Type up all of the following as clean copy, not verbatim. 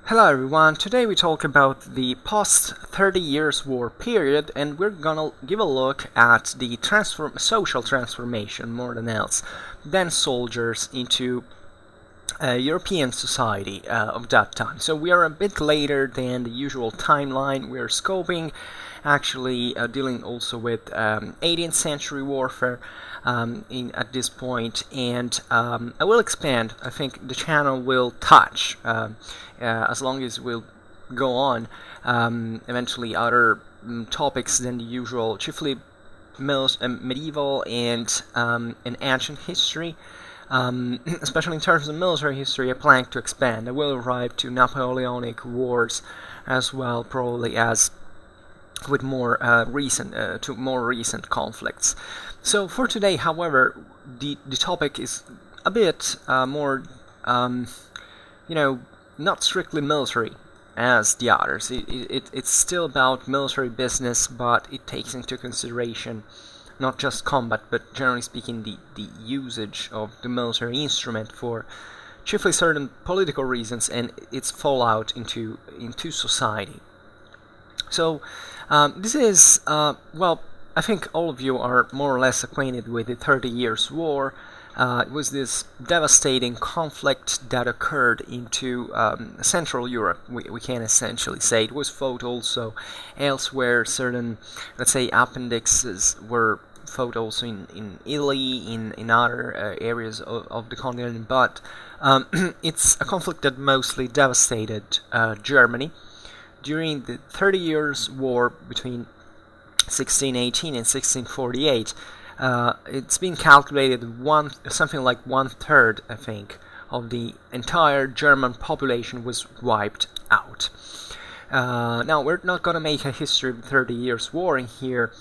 Hello everyone, today we talk about the post 30 years war period, and we're gonna give a look at the social transformation more than else than soldiers into European society of that time. So we are a bit later than the usual timeline. We're scoping, actually dealing also with 18th century warfare at this point, and I will expand. I think the channel will touch, as long as we'll go on, eventually other topics than the usual, chiefly medieval and ancient history. Especially in terms of military history, I plan to expand. I will arrive to Napoleonic wars as well, probably as with more recent conflicts. So for today, however, the topic is a bit more, not strictly military as the others. It's still about military business, but it takes into consideration not just combat, but generally speaking, the usage of the military instrument for chiefly certain political reasons and its fallout into society. So this is, I think all of you are more or less acquainted with the 30 Years' War. It was this devastating conflict that occurred into Central Europe. We can essentially say it was fought also elsewhere. Certain, let's say, appendixes were fought also in Italy, in other areas of the continent, but it's a conflict that mostly devastated Germany. During the 30 Years' War between 1618 and 1648, it's been calculated something like 1/3, I think, of the entire German population was wiped out. Now, we're not going to make a history of the 30 Years' War in here.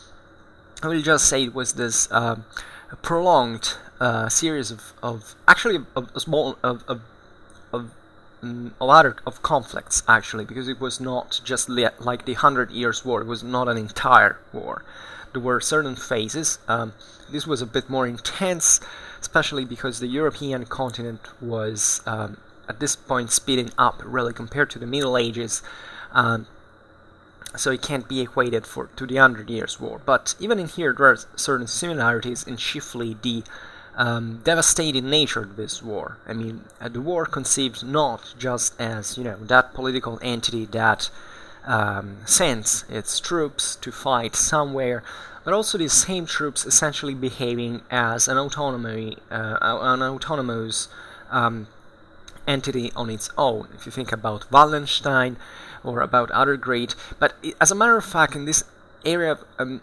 I will just say it was this prolonged series of a lot of conflicts, actually, because it was not just like the 100 Years' War. It was not an entire war. There were certain phases. This was a bit more intense, especially because the European continent was at this point speeding up really compared to the Middle Ages. So it can't be equated to the 100 Years' War. But even in here, there are certain similarities in chiefly the devastating nature of this war. I mean, the war conceived not just as, that political entity that sends its troops to fight somewhere, but also these same troops essentially behaving as an autonomous entity on its own. If you think about Wallenstein or about other great, but as a matter of fact, in this area of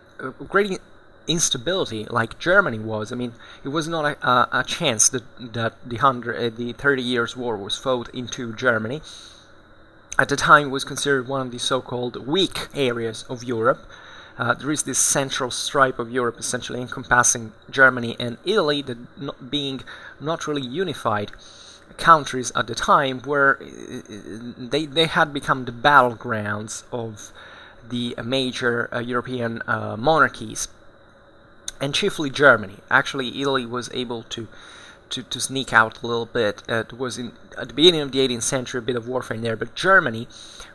great instability, like Germany was, I mean, it was not a chance that the 30 Years' War was fought into Germany. At the time, it was considered one of the so-called weak areas of Europe. There is this central stripe of Europe, essentially encompassing Germany and Italy, that being not really unified countries at the time, where they had become the battlegrounds of the major European monarchies, and chiefly Germany. Actually, Italy was able to sneak out a little bit. It was at the beginning of the 18th century a bit of warfare in there, but Germany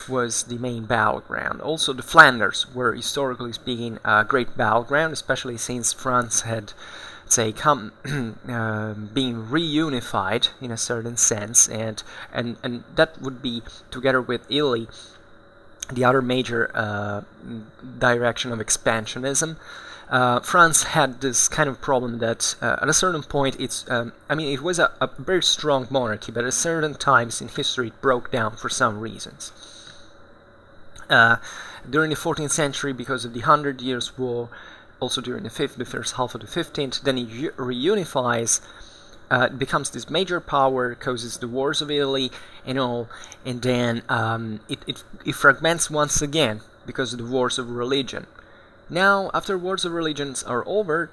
was the main battleground. Also, the Flanders were, historically speaking, a great battleground, especially since France had, say, being reunified in a certain sense, and that would be, together with Italy, the other major direction of expansionism. France had this kind of problem that at a certain point it was a very strong monarchy, but at certain times in history it broke down for some reasons. During the 14th century, because of the 100 Years' War, also during the first half of the 15th, then it reunifies, it becomes this major power, causes the wars of Italy and all, and then it fragments once again because of the wars of religion. Now, after wars of religions are over,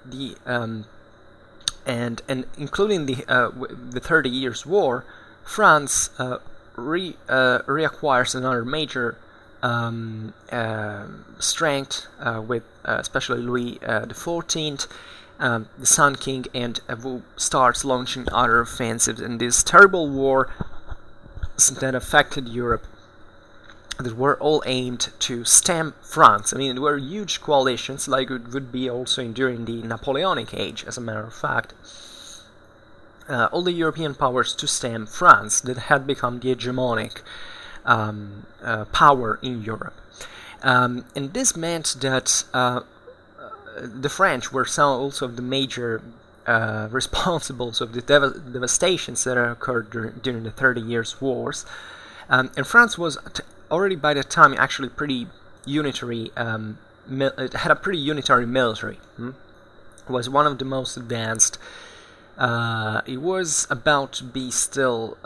and including the 30 Years' War, France reacquires another major strength with especially Louis XIV, the Sun King, and who starts launching other offensives in this terrible war that affected Europe that were all aimed to stem France. I mean, there were huge coalitions, like it would be also during the Napoleonic age, as a matter of fact. All the European powers to stem France that had become the hegemonic power in Europe. And this meant that the French were some also of the major responsibles of the devastations that occurred during the 30 Years' Wars. And France was already by that time actually pretty unitary. It had a pretty unitary military. It was one of the most advanced. It was about to be still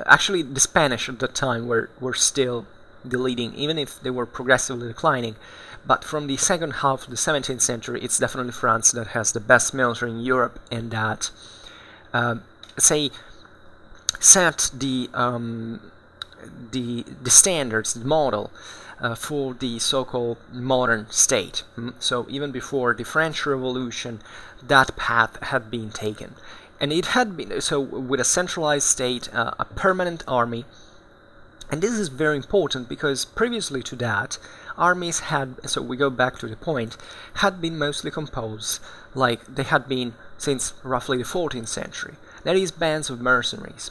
actually the Spanish at that time were still the leading, even if they were progressively declining. But from the second half of the 17th century, it's definitely France that has the best military in Europe, and that, say, set the standards, the model for the so-called modern state. So even before the French Revolution, that path had been taken, and it had been so with a centralized state, a permanent army. And this is very important because previously to that, armies had, so we go back to the point, had been mostly composed like they had been since roughly the 14th century. That is, bands of mercenaries.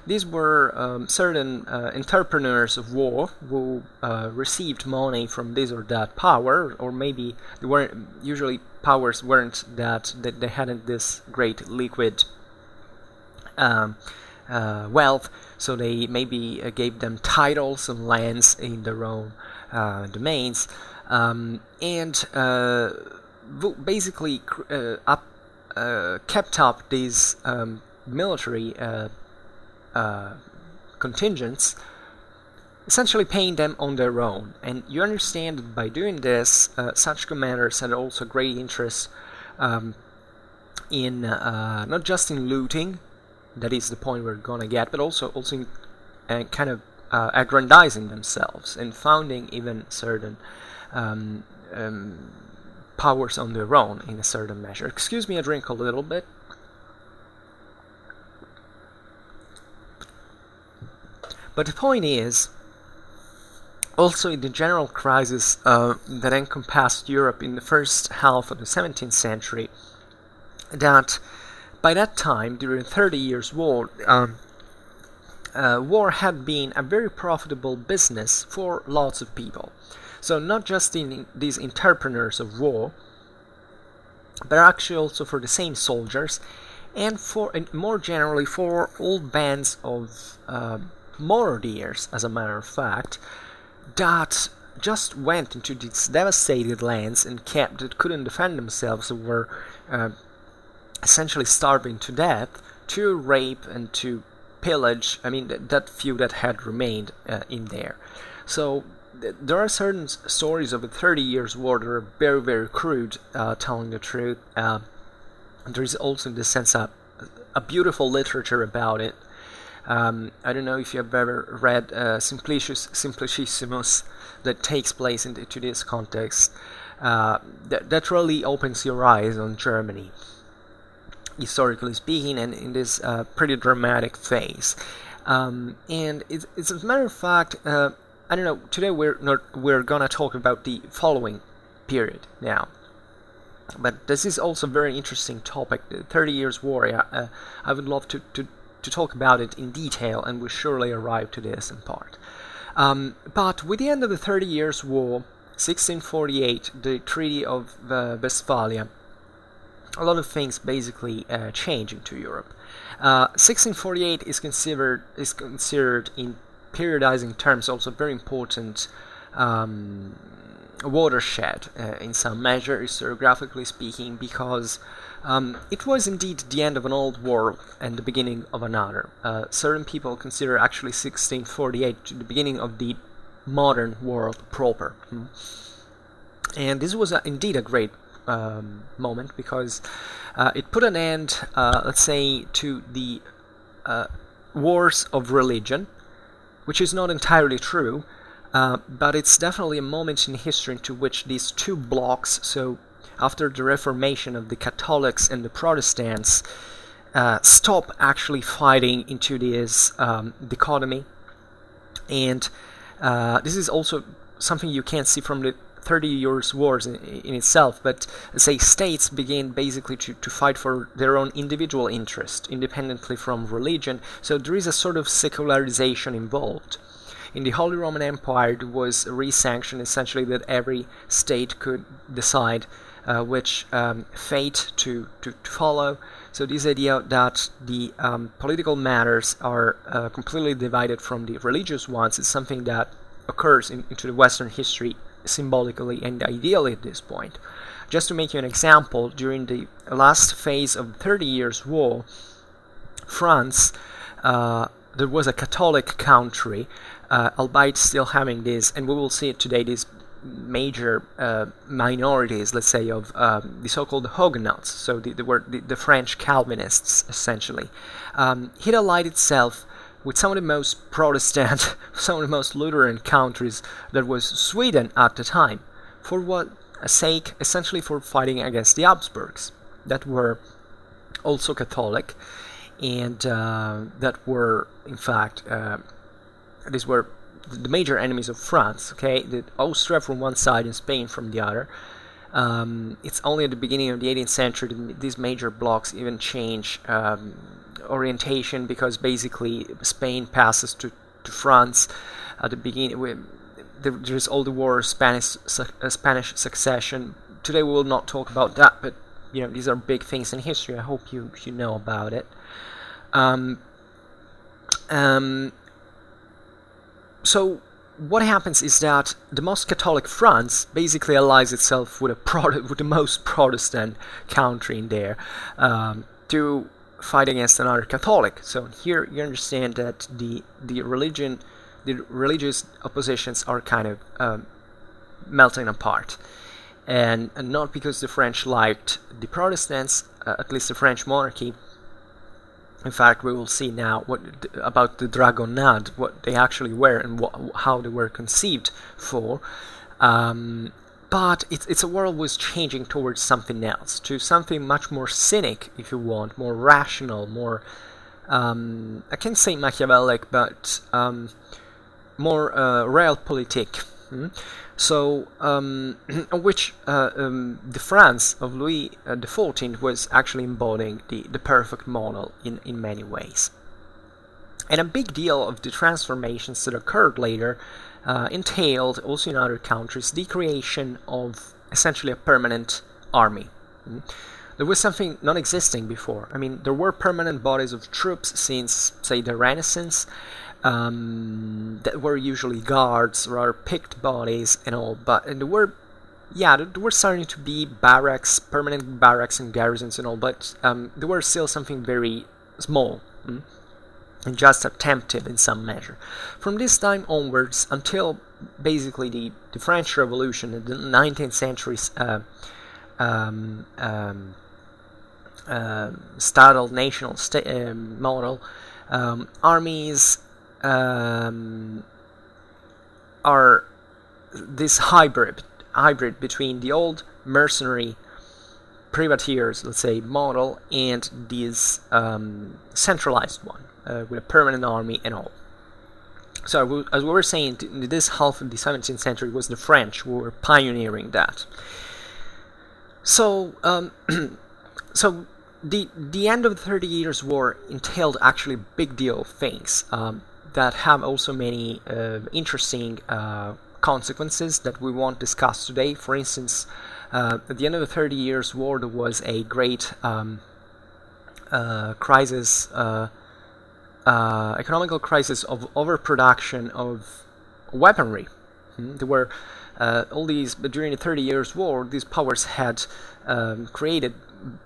These were certain entrepreneurs of war who received money from this or that power, or maybe they weren't, usually powers weren't that they hadn't this great liquid wealth, so they maybe gave them titles and lands in their own domains, and basically kept up these military contingents, essentially paying them on their own. And you understand that by doing this, such commanders had also great interest in not just in looting, that is the point we're gonna get, but also in kind of aggrandizing themselves and founding even certain powers on their own in a certain measure. Excuse me, I drink a little bit. But the point is, also in the general crisis that encompassed Europe in the first half of the 17th century, that by that time, during the 30 Years' War, war had been a very profitable business for lots of people. So not just in these entrepreneurs of war, but actually also for the same soldiers, and more generally for all bands of marauders, as a matter of fact, that just went into these devastated lands and that couldn't defend themselves, and were essentially starving to death, to rape and to pillage. I mean, that few that had remained in there. So there are certain stories of the 30 Years' War that are very, very crude, telling the truth. There is also, in this sense, a beautiful literature about it. I don't know if you have ever read Simplicissimus, that takes place into this context. That really opens your eyes on Germany, historically speaking, and in this pretty dramatic phase. And it's as a matter of fact, I don't know, today we're gonna talk about the following period now. But this is also a very interesting topic, the 30 Years' War. I would love to talk about it in detail, and we'll surely arrive to this in part. But with the end of the 30 Years' War, 1648, the Treaty of Westphalia, a lot of things basically change into Europe. 1648 is considered in periodizing terms also very important watershed in some measure, historiographically speaking, because it was indeed the end of an old world and the beginning of another. Certain people consider actually 1648 the beginning of the modern world proper. And this was indeed a great moment, because it put an end, let's say, to the wars of religion, which is not entirely true, but it's definitely a moment in history into which these two blocks, so after the Reformation of the Catholics and the Protestants, stop actually fighting into this dichotomy, And this is also something you can't see from the 30 Years' Wars in itself, but say states began basically to fight for their own individual interest, independently from religion, so there is a sort of secularization involved. In the Holy Roman Empire, it was re-sanctioned essentially that every state could decide which fate to follow. So this idea that the political matters are completely divided from the religious ones is something that occurs into the Western history symbolically and ideally at this point. Just to make you an example, during the last phase of the 30 Years' War, France, there was a Catholic country, albeit still having this, and we will see it today, these major minorities, let's say, of the so-called Huguenots, so they were the French Calvinists, essentially. It allied itself with some of the most Protestant, some of the most Lutheran countries that was Sweden at the time, for what sake? Essentially for fighting against the Habsburgs, that were also Catholic, and that were, in fact, these were the major enemies of France. Okay, the Austria from one side and Spain from the other. It's only at the beginning of the 18th century that these major blocs even change orientation, because basically Spain passes to France at the beginning. There's all the war, Spanish succession. Today we will not talk about that, but these are big things in history. I hope you know about it. So what happens is that the most Catholic France basically allies itself with with the most Protestant country in there to fight against another Catholic. So here you understand that the religious oppositions are kind of melting apart, and not because the French liked the Protestants, at least the French monarchy. In fact, we will see now about the Dragonnades, what they actually were and how they were conceived for. But it's a world was changing towards something else, to something much more cynic, if you want, more rational, more, I can't say Machiavellic, but more realpolitik. So, which the France of Louis XIV was actually embodying the perfect model in many ways. And a big deal of the transformations that occurred later entailed, also in other countries, the creation of essentially a permanent army. There was something non-existing before. I mean, there were permanent bodies of troops since, say, the Renaissance, that were usually guards, rather picked bodies and all, but there were starting to be barracks, permanent barracks and garrisons and all, but they were still something very small. And just attempted in some measure. From this time onwards, until basically the French Revolution, the 19th century's statal national model, armies are this hybrid between the old mercenary privateers, let's say, model, and this centralized one. With a permanent army and all. So, as we were saying, this half of the 17th century was the French who were pioneering that. So, so the end of the 30 Years' War entailed actually a big deal of things that have also many interesting consequences that we won't discuss today. For instance, at the end of the 30 Years' War, there was a great crisis. Economical crisis of overproduction of weaponry. There were all these, but during the 30 Years' War, these powers had created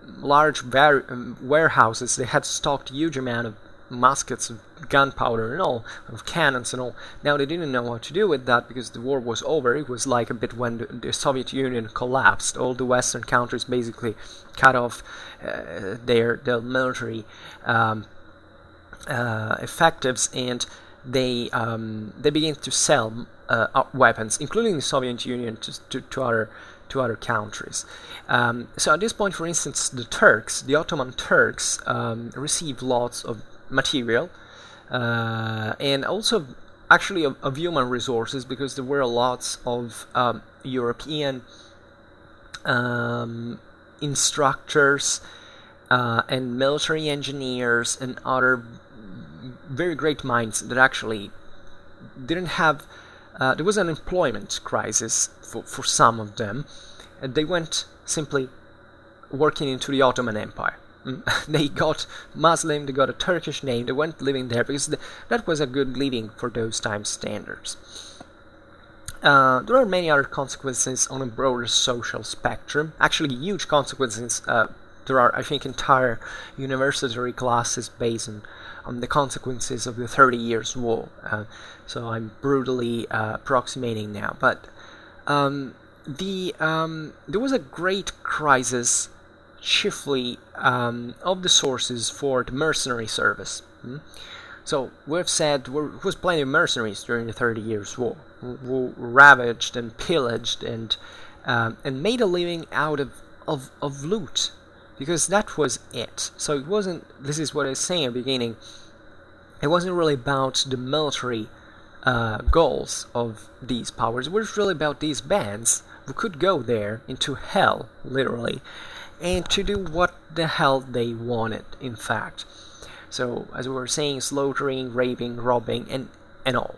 large warehouses. They had stocked huge amount of muskets, of gunpowder and all, of cannons and all. Now they didn't know what to do with that because the war was over. It was like a bit when the Soviet Union collapsed. All the Western countries basically cut off their military effectives, and they began to sell weapons, including the Soviet Union, to other countries. So at this point, for instance, the Ottoman Turks, received lots of material, and also actually of human resources, because there were lots of European instructors and military engineers and other very great minds that actually didn't have. There was an employment crisis for some of them, and they went simply working into the Ottoman Empire. They got Muslim, they got a Turkish name, they went living there because that was a good living for those time standards. There are many other consequences on a broader social spectrum, actually huge consequences. There are, I think, entire university classes based on the consequences of the 30 Years' War. So I'm brutally approximating now. But there was a great crisis, chiefly of the sources for the mercenary service. So we've said there was plenty of mercenaries during the 30 Years' War, who ravaged and pillaged and made a living out of loot, because that was it. So it wasn't, this is what I was saying at the beginning, it wasn't really about the military goals of these powers. It was really about these bands who could go there into hell, literally, and to do what the hell they wanted, in fact. So, as we were saying, slaughtering, raping, robbing, and all.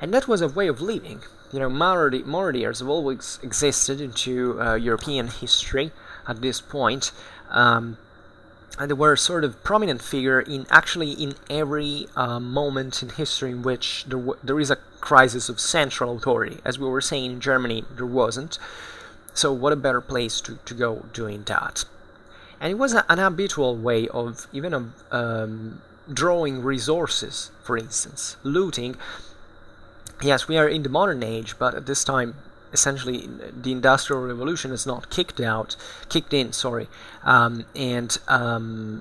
And that was a way of living. You know, martyrs have always existed into European history at this point. And they were a sort of prominent figure in every moment in history in which there is a crisis of central authority. As we were saying, in Germany, there wasn't. So what a better place to go doing that. And it was an habitual way of drawing resources, for instance, looting. Yes, we are in the modern age, but at this time, essentially, the Industrial Revolution is not kicked in, and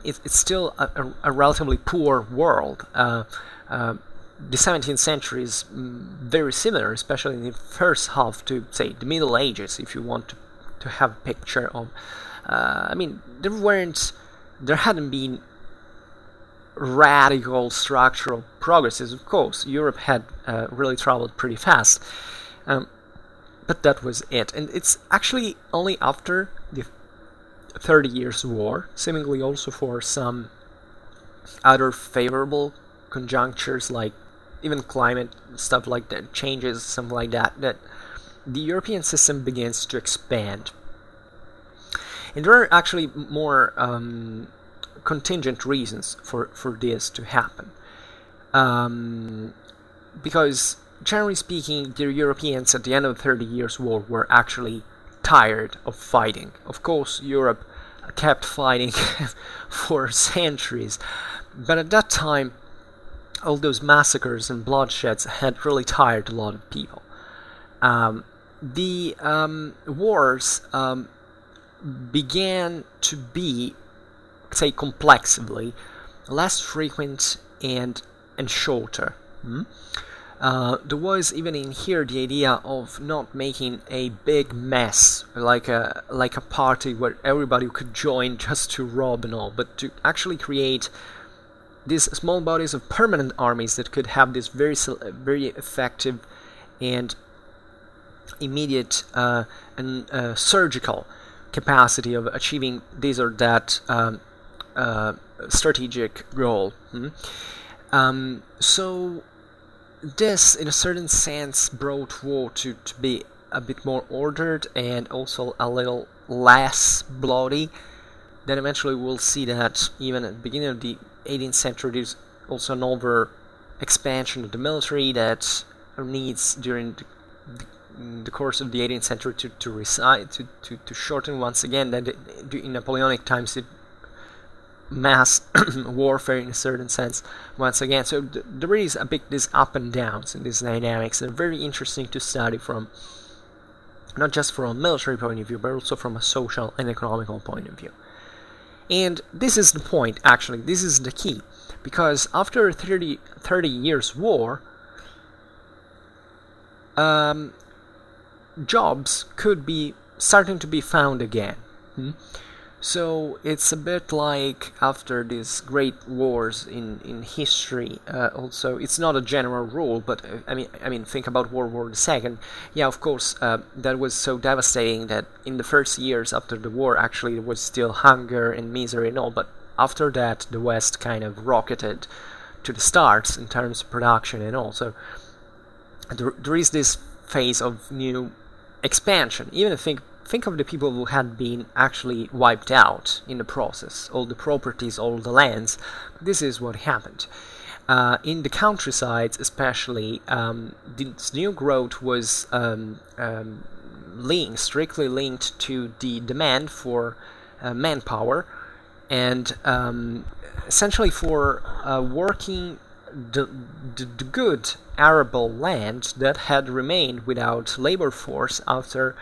it's still a relatively poor world. The 17th century is very similar, especially in the first half, to, say, the Middle Ages, if you want to have a picture of. There hadn't been radical structural progresses. Of course, Europe had really traveled pretty fast, but that was it. And it's actually only after the 30 Years' War, seemingly also for some other favorable conjunctures, like even climate stuff like that, changes, something like that, that the European system begins to expand. And there are actually more contingent reasons for this to happen. Because, generally speaking, the Europeans at the end of the 30 Years' War were actually tired of fighting. Of course, Europe kept fighting for centuries, but at that time, all those massacres and bloodsheds had really tired a lot of people. The wars began to be, say, complexively less frequent and shorter. There was even in here the idea of not making a big mess, like a party where everybody could join just to rob and all, but to actually create these small bodies of permanent armies that could have this very effective and immediate and surgical capacity of achieving this or that strategic goal. So this, in a certain sense, brought war to be a bit more ordered and also a little less bloody. Then eventually we'll see that even at the beginning of the 18th century there's also an over expansion of the military that needs during the course of the 18th century to shorten once again. That in Napoleonic times it mass warfare in a certain sense once again. So there is a big these up and downs in these dynamics. They're very interesting to study from, not just from a military point of view, but also from a social and economical point of view. And this is the point, actually, this is the key, because after 30 Years' War, jobs could be starting to be found again. So it's a bit like after these great wars in history. Also, it's not a general rule, but I mean, think about World War II. Yeah, of course, that was so devastating that in the first years after the war, actually, there was still hunger and misery and all. But after that, the West kind of rocketed to the stars in terms of production and all. So there is this phase of new expansion. Even think of the people who had been actually wiped out in the process, all the properties, all the lands. This is what happened. In the countrysides, especially, this new growth was strictly linked to the demand for manpower and essentially for working the good arable land that had remained without labor force after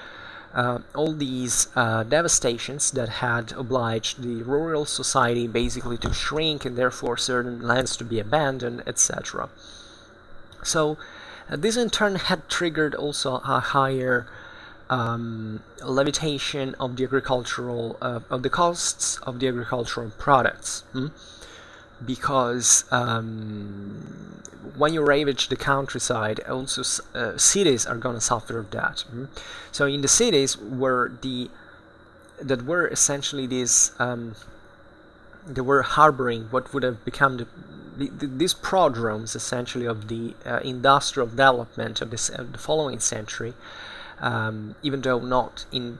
all these devastations that had obliged the rural society basically to shrink and therefore certain lands to be abandoned, etc. So this in turn had triggered also a higher levitation of the agricultural of the costs of the agricultural products. Because when you ravage the countryside, also cities are going to suffer of that. So in the cities that were essentially these, they were harboring what would have become these prodromes essentially of the industrial development of the following century, even though not in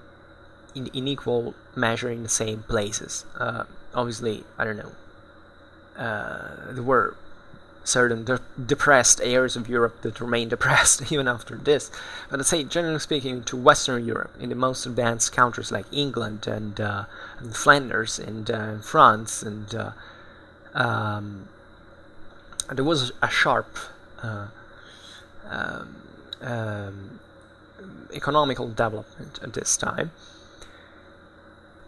equal measure in the same places. Obviously, I don't know. There were certain depressed areas of Europe that remained depressed even after this. But I'd say, generally speaking, to Western Europe, in the most advanced countries like England and Flanders and France, and there was a sharp economical development at this time.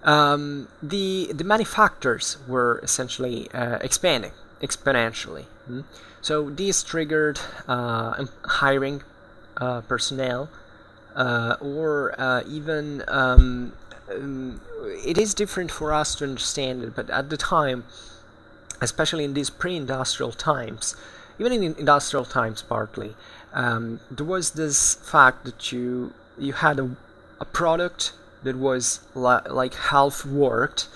The manufacturers were essentially expanding exponentially. So these triggered hiring personnel, or even it is different for us to understand it, but at the time, especially in these pre-industrial times, even in industrial times partly, there was this fact that you had a product that was like half worked,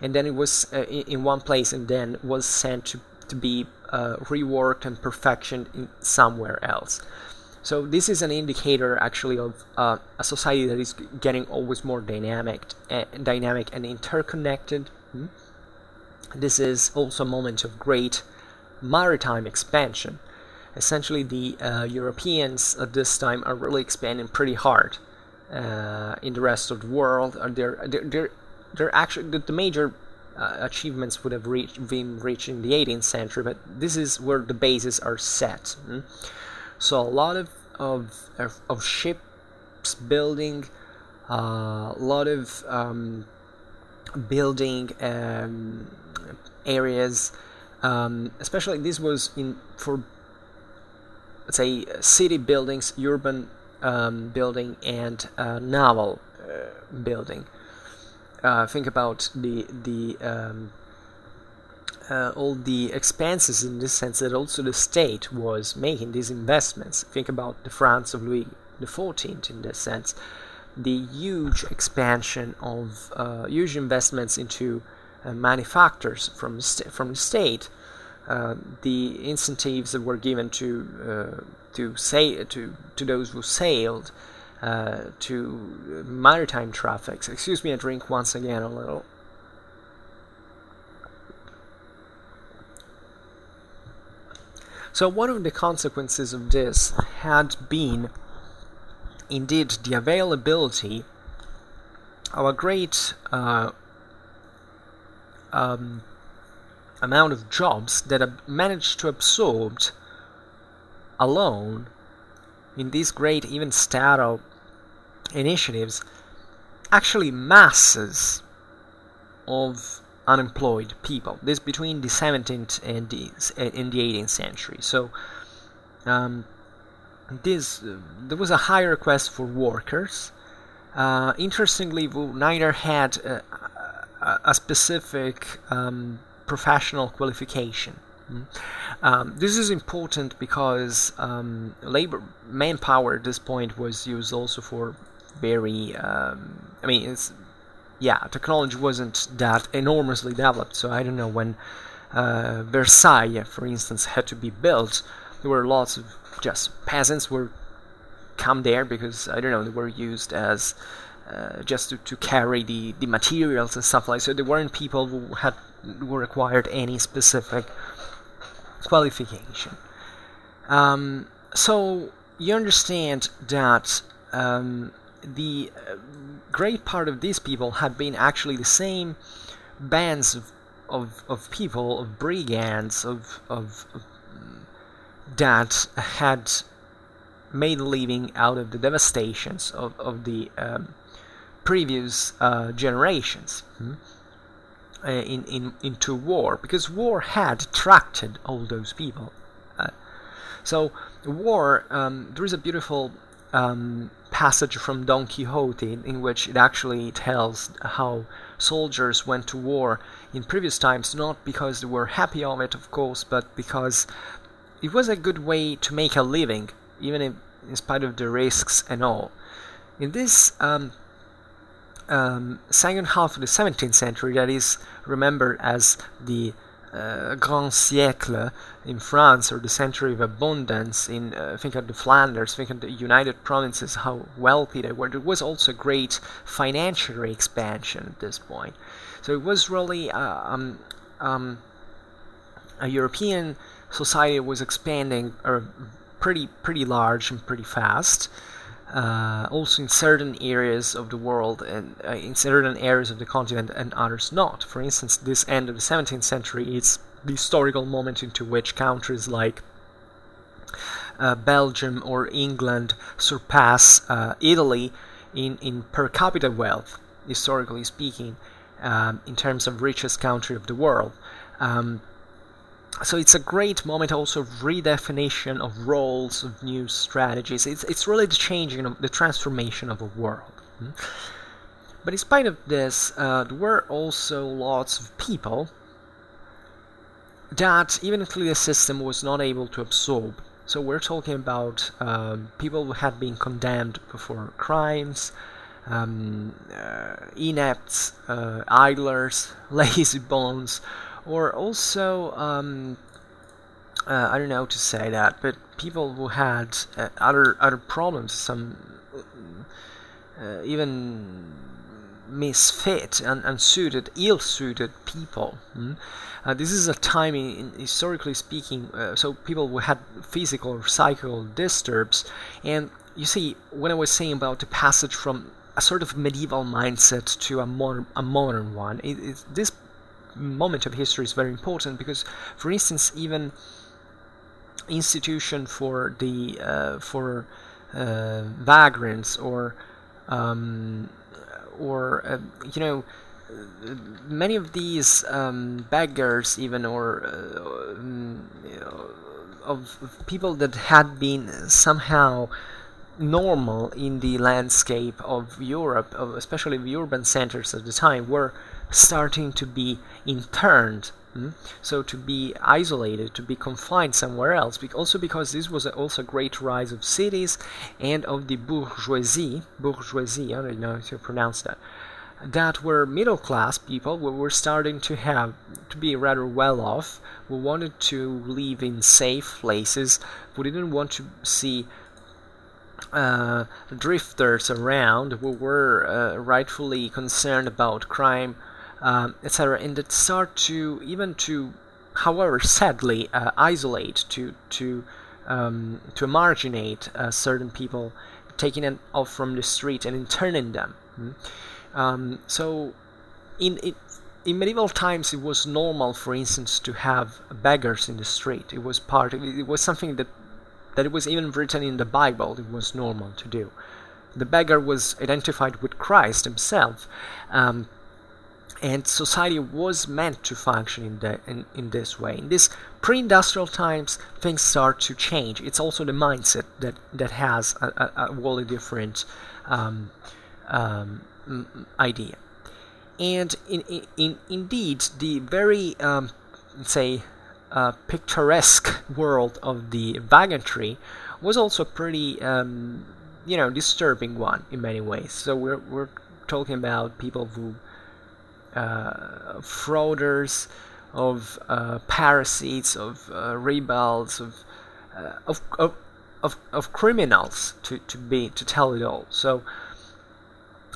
and then it was in one place and then was sent to be reworked and perfectioned somewhere else. So this is an indicator actually of a society that is getting always more dynamic and interconnected. This is also a moment of great maritime expansion. Essentially, the Europeans at this time are really expanding pretty hard in the rest of the world. They're actually the major achievements would have been reached in the 18th century, but this is where the bases are set. So a lot of ships building, a lot of building areas, especially this was for, let's say, city buildings, urban building, and naval building. Think about all the expenses in this sense that also the state was making these investments. Think about the France of Louis XIV in this sense. The huge expansion of huge investments into manufacturers from the state, the incentives that were given to those who sailed, to maritime traffics. Excuse me, I drink once again a little. So one of the consequences of this had been indeed the availability of a great amount of jobs that have managed to absorb alone in these great, even statal initiatives, actually masses of unemployed people. This between the 17th and the 18th century. So there was a high request for workers. Interestingly, we neither had a specific professional qualification. This is important because manpower at this point was used also for very, technology wasn't that enormously developed, so I don't know when Versailles, for instance, had to be built, there were lots of just peasants were come there because, I don't know, they were used as just to carry the materials and stuff like that, so there weren't people who required any specific qualification. So you understand that the great part of these people had been actually the same bands of people, of brigands, of that had made a living out of the devastations of the previous generations. Into war, because war had attracted all those people. So war, there is a beautiful passage from Don Quixote in which it actually tells how soldiers went to war in previous times, not because they were happy of it, of course, but because it was a good way to make a living, even in spite of the risks and all. In this second half of the 17th century, that is remembered as the Grand Siècle in France, or the century of abundance in, think of the Flanders, think of the United Provinces, how wealthy they were. There was also great financial expansion at this point. So it was really a European society was expanding pretty large and pretty fast. Also in certain areas of the world and in certain areas of the continent and others not. For instance, this end of the 17th century is the historical moment into which countries like Belgium or England surpass Italy in per capita wealth, historically speaking, in terms of richest country of the world. So it's a great moment also of redefinition of roles, of new strategies. It's really the changing of the transformation of a world. But in spite of this, there were also lots of people that even the Ecclesiastical system was not able to absorb. So we're talking about people who had been condemned for crimes, inepts, idlers, lazy bones, or also, I don't know how to say that, but people who had other problems, some even misfit, unsuited, ill-suited people. This is a time, historically speaking, so people who had physical or psychical disturbs, and you see, when I was saying about the passage from a sort of medieval mindset to a modern one, this moment of history is very important because, for instance, even institution for the vagrants or many of these beggars, even, or of people that had been somehow normal in the landscape of Europe, especially the urban centers at the time, were starting to be interned, so to be isolated, to be confined somewhere else, also because this was also a great rise of cities and of the bourgeoisie, I don't know if you pronounce that were middle class people who were starting to be rather well off, who wanted to live in safe places, who didn't want to see drifters around, who were rightfully concerned about crime, etc., and that start to however sadly isolate, to marginate certain people, taking them off from the street and interning them. So in medieval times it was normal, for instance, to have beggars in the street. It was something that it was even written in the Bible. It was normal to do. The beggar was identified with Christ himself, and society was meant to function in this way. In this pre-industrial times, things start to change. It's also the mindset that has a wholly different idea. And indeed, the very, picturesque world of the vagrantry was also pretty, disturbing one in many ways. So we're talking about people who, frauders, of parasites, of rebels, of criminals, to tell it all. So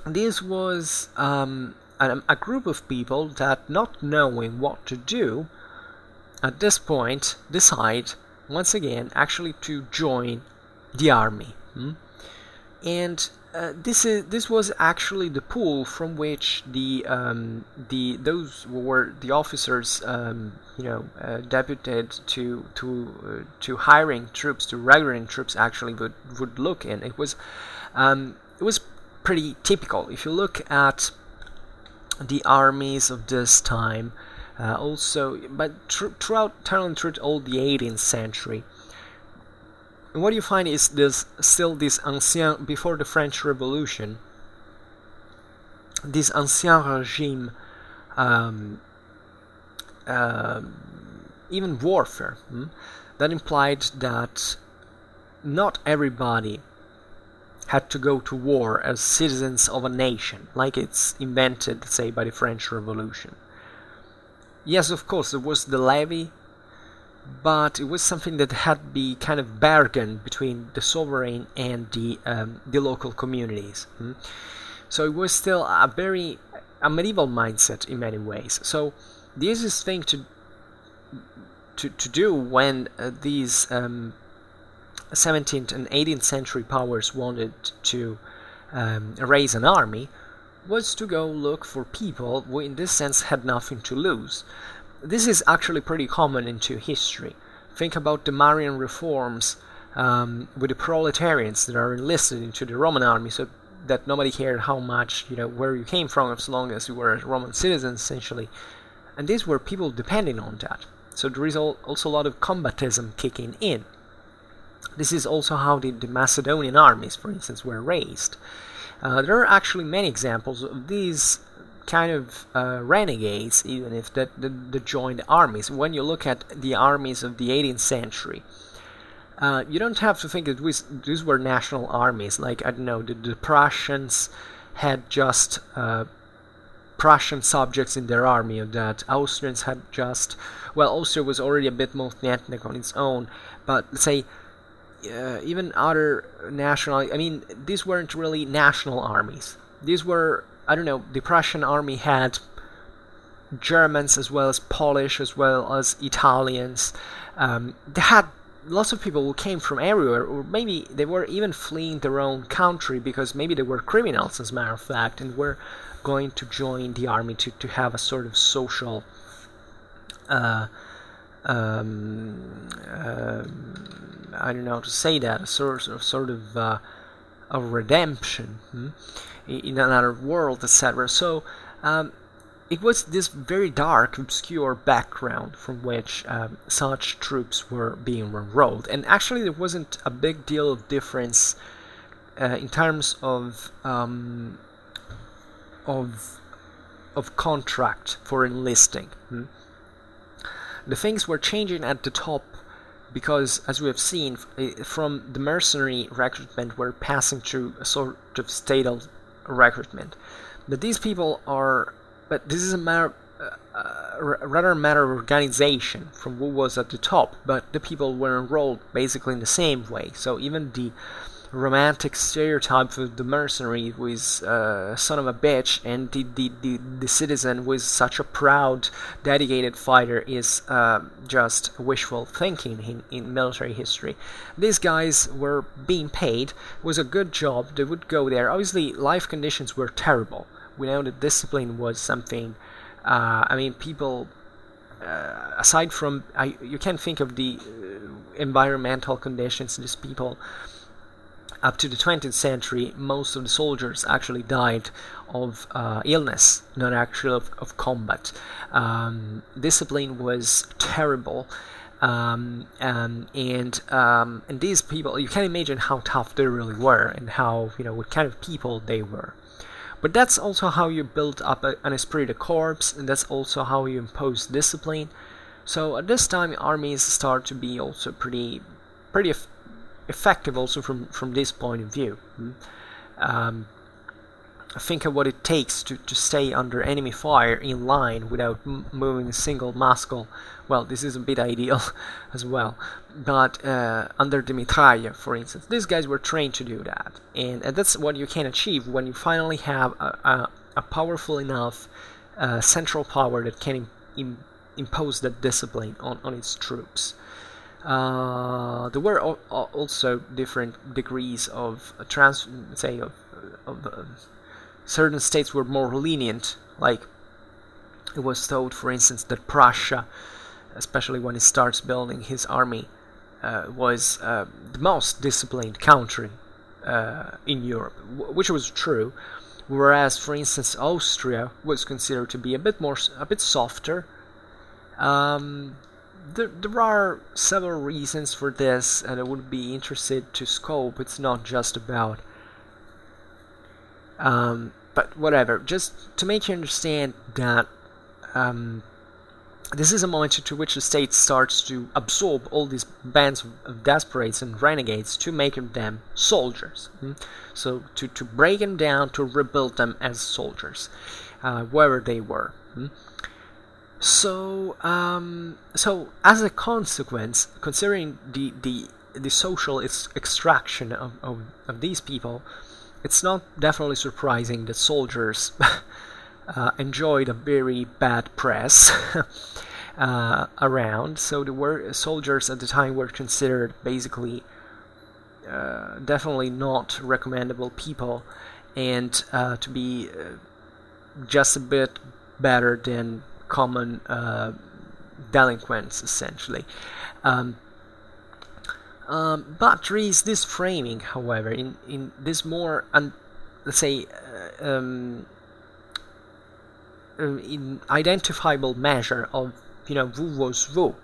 this was a group of people that, not knowing what to do at this point, decide once again actually to join the army. And this was actually the pool from which those who were the officers, deputed to hiring troops, to recruiting troops, actually would look in. It was pretty typical. If you look at the armies of this time, but throughout all the 18th century, and what you find is this ancien, before the French Revolution, this ancien regime, even warfare, that implied that not everybody had to go to war as citizens of a nation, like it's invented, say, by the French Revolution. Yes, of course, there was the levy, but it was something that had to be kind of bargained between the sovereign and the local communities. So it was still a medieval mindset in many ways. So the easiest thing to do when these 17th and 18th century powers wanted to raise an army was to go look for people who in this sense had nothing to lose. This is actually pretty common into history. Think about the Marian reforms with the proletarians that are enlisted into the Roman army, so that nobody cared how much, where you came from, as long as you were a Roman citizen, essentially. And these were people depending on that. So there is also a lot of combatism kicking in. This is also how the Macedonian armies, for instance, were raised. There are actually many examples of these kind of renegades, even if that joined armies. When you look at the armies of the 18th century, you don't have to think that these were national armies. Like, I don't know, the Prussians had just Prussian subjects in their army, or that Austrians had just, well, Austria was already a bit multi-ethnic on its own, but let's say even other national, these weren't really national armies. These were, I don't know, the Prussian army had Germans as well as Polish as well as Italians. They had lots of people who came from everywhere, or maybe they were even fleeing their own country because maybe they were criminals, as a matter of fact, and were going to join the army to have a sort of social I don't know how to say that, a sort of a redemption in another world, etc. So it was this very dark, obscure background from which such troops were being enrolled, and actually there wasn't a big deal of difference in terms of contract for enlisting. The things were changing at the top because, as we have seen, from the mercenary recruitment we're passing through a sort of statal recruitment. But these people are, but this is a matter, rather a matter of organization from who was at the top. But the people were enrolled basically in the same way. So even the romantic stereotype of the mercenary who is son of a bitch, and the citizen who is such a proud, dedicated fighter is just wishful thinking in military history. These guys were being paid, it was a good job, they would go there. Obviously, life conditions were terrible. We know that discipline was something, people, aside from, you can think of the environmental conditions. These people, up to the 20th century, most of the soldiers actually died of illness, not actually of combat. Discipline was terrible, and these people, you can imagine how tough they really were, and how, what kind of people they were. But that's also how you build up an esprit de corps, and that's also how you impose discipline. So at this time, armies start to be also pretty effective also from this point of view. Think of what it takes to stay under enemy fire in line without moving a single muscle. Well, this is a bit ideal as well, but under the mitraille, for instance, these guys were trained to do that, and that's what you can achieve when you finally have a powerful enough central power that can impose that discipline on its troops. There were also different degrees of certain states were more lenient, like it was thought, for instance, that Prussia, especially when it starts building his army, was the most disciplined country in Europe, which was true, whereas, for instance, Austria was considered to be a bit softer. There are several reasons for this, and I would be interested to scope. It's not just about but whatever, just to make you understand that this is a moment to which the state starts to absorb all these bands of desperates and renegades to make them soldiers. So to break them down, to rebuild them as soldiers, wherever they were. So as a consequence, considering the social extraction of these people, it's not definitely surprising that soldiers enjoyed a very bad press around. So the soldiers at the time were considered basically definitely not recommendable people, and to be just a bit better than common delinquents, essentially. But there is this framing, however, in this more, let's say, in identifiable measure of, who was who,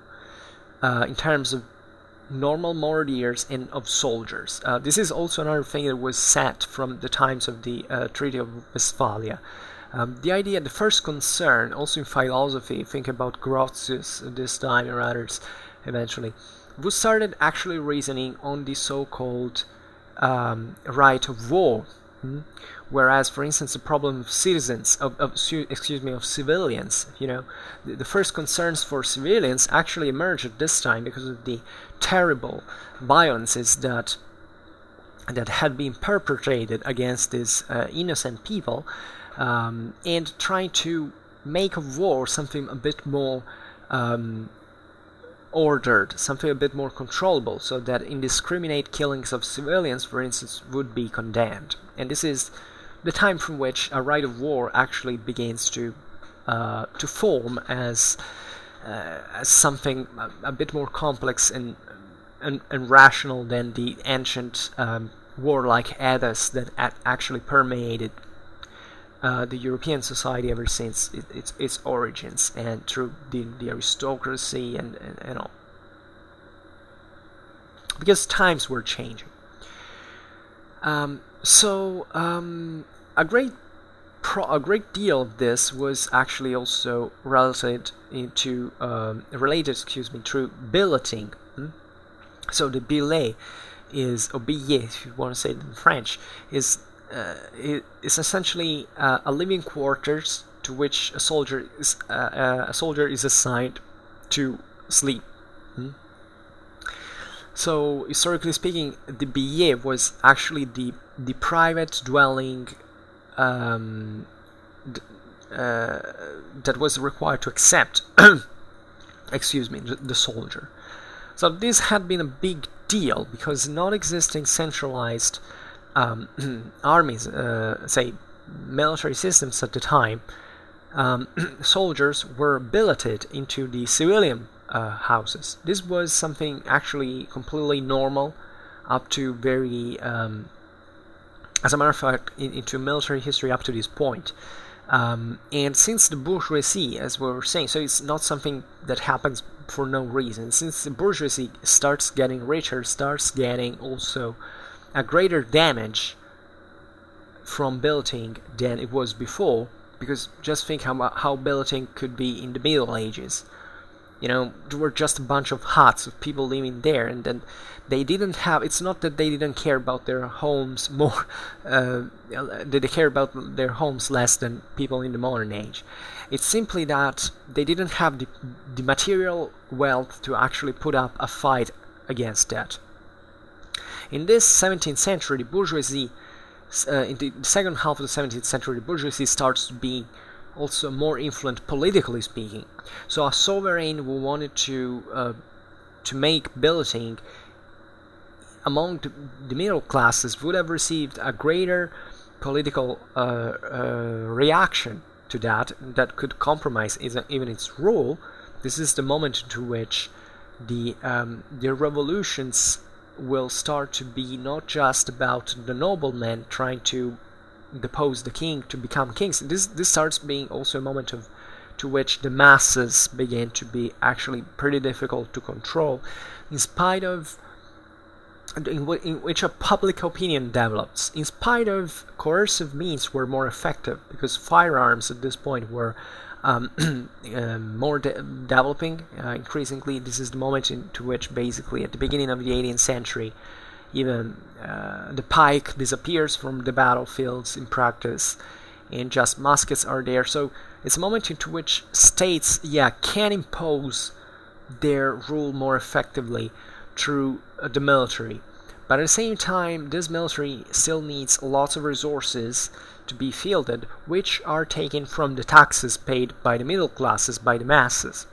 in terms of normal mortiers and of soldiers. This is also another thing that was set from the times of the Treaty of Westphalia. The first concern, also in philosophy, think about Grotius this time or others eventually, we started actually reasoning on the so-called right of war, whereas, for instance, the problem of citizens, of civilians, the first concerns for civilians actually emerged at this time because of the terrible violences that had been perpetrated against these innocent people, and trying to make of war something a bit more ordered, something a bit more controllable, so that indiscriminate killings of civilians, for instance, would be condemned. And this is the time from which a right of war actually begins to form as something a bit more complex and rational than the ancient warlike ethos that actually permeated the European society ever since its origins, and through the aristocracy and all. Because times were changing. A great deal of this was actually also related to billeting. So the billet is, or billet, if you want to say it in French, is essentially a living quarters to which a soldier is assigned to sleep. So historically speaking, the billet was actually the private dwelling that was required to accept the soldier. So this had been a big deal because not existing centralized armies, say military systems at the time, soldiers were billeted into the civilian houses. This was something actually completely normal up to very, as a matter of fact, into military history up to this point. And since the bourgeoisie, as we were saying, so it's not something that happens for no reason. Since the bourgeoisie starts getting richer, starts getting also a greater damage from billeting than it was before, because just think how billeting could be in the Middle Ages. There were just a bunch of huts of people living there, and then they didn't have. It's not that they didn't care about their homes more. They care about their homes less than people in the modern age. It's simply that they didn't have the material wealth to actually put up a fight against that. In this 17th century, the bourgeoisie, in the second half of the 17th century, the bourgeoisie starts to be also more influent politically speaking. So a sovereign who wanted to make billeting among the middle classes would have received a greater political reaction to that could compromise even its rule. This is the moment to which the revolutions will start to be not just about the noblemen trying to depose the king to become kings. This starts being also a moment to which the masses begin to be actually pretty difficult to control, in spite of in which a public opinion develops. In spite of coercive means were more effective, because firearms at this point were more developing increasingly. This is the moment to which basically at the beginning of the 18th century even the pike disappears from the battlefields in practice, and just muskets are there. So it's a moment into which states can impose their rule more effectively through the military. But at the same time, this military still needs lots of resources to be fielded, which are taken from the taxes paid by the middle classes, by the masses.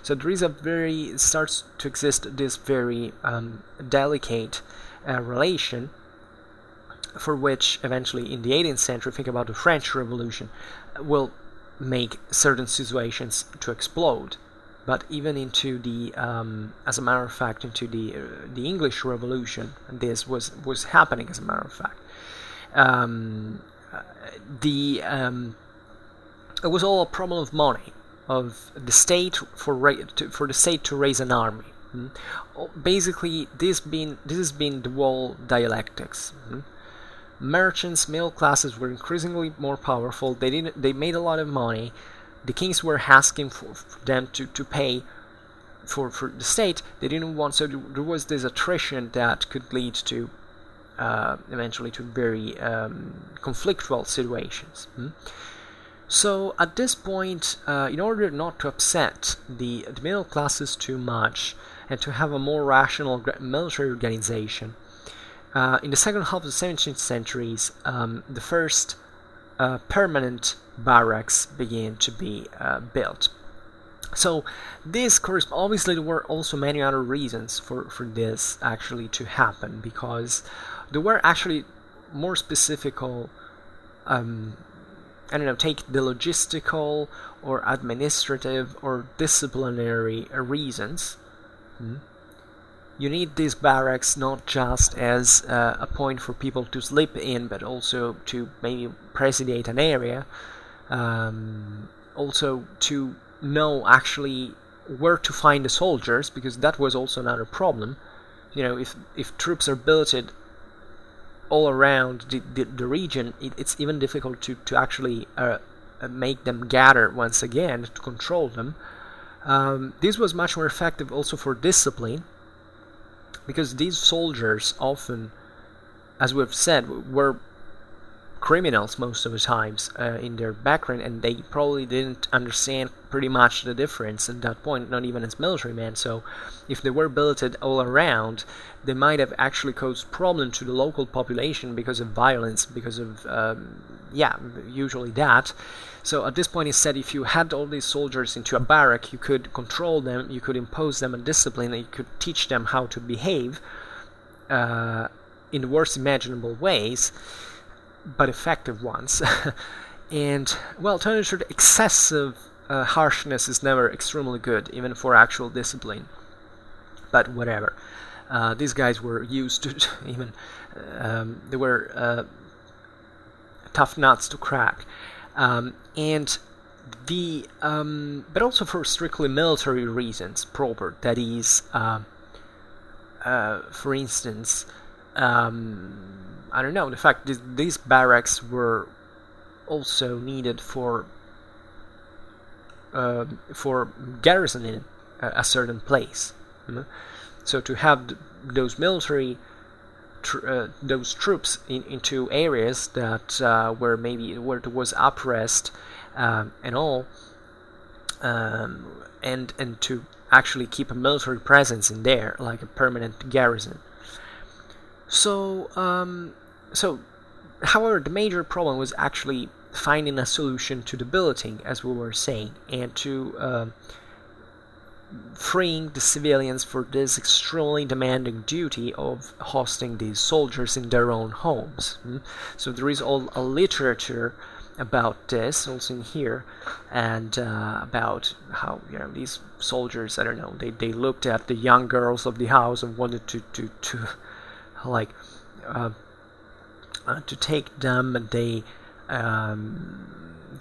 So there is starts to exist this very delicate relation, for which eventually in the 18th century, think about the French Revolution, will make certain situations to explode. But even into the, as a matter of fact, into the English Revolution, this was happening. As a matter of fact, it was all a problem of money, of the state for the state to raise an army. Basically, this has been the whole dialectics. Merchants, middle classes were increasingly more powerful. They made a lot of money. The kings were asking for them to pay for the state. They didn't want, so there was this attrition that could lead to eventually to very conflictual situations. So at this point, in order not to upset the middle classes too much and to have a more rational military organization, in the second half of the 17th centuries, the first permanent barracks began to be built. So this corresponds. Obviously, there were also many other reasons for this actually to happen, because there were actually more specific, take the logistical or administrative or disciplinary reasons. You need these barracks not just as a point for people to sleep in, but also to maybe presidiate an area. Also to know actually where to find the soldiers, because that was also another problem. If troops are billeted all around the region, it's even difficult to actually make them gather once again, to control them. This was much more effective also for discipline, because these soldiers often, as we've said, were criminals most of the times in their background, and they probably didn't understand pretty much the difference at that point, not even as military men. So if they were billeted all around, they might have actually caused problem to the local population because of violence, because of usually that. So at this point, instead, if you had all these soldiers into a barrack, you could control them, you could impose them a discipline, and you could teach them how to behave in the worst imaginable ways, but effective ones. And, well, to understand, excessive harshness is never extremely good, even for actual discipline. But whatever. These guys were used to even... they were tough nuts to crack. But also for strictly military reasons proper. That is, for instance, I don't know, the fact that these barracks were also needed for garrisoning a certain place. So to have those military those troops into areas that where there was unrest and all, and to actually keep a military presence in there, like a permanent garrison. So however, the major problem was actually finding a solution to the billeting, as we were saying, and to freeing the civilians for this extremely demanding duty of hosting these soldiers in their own homes. So there is all a literature about this also in here, and about how, you know, these soldiers, I don't know, they looked at the young girls of the house and wanted to like to take them, and they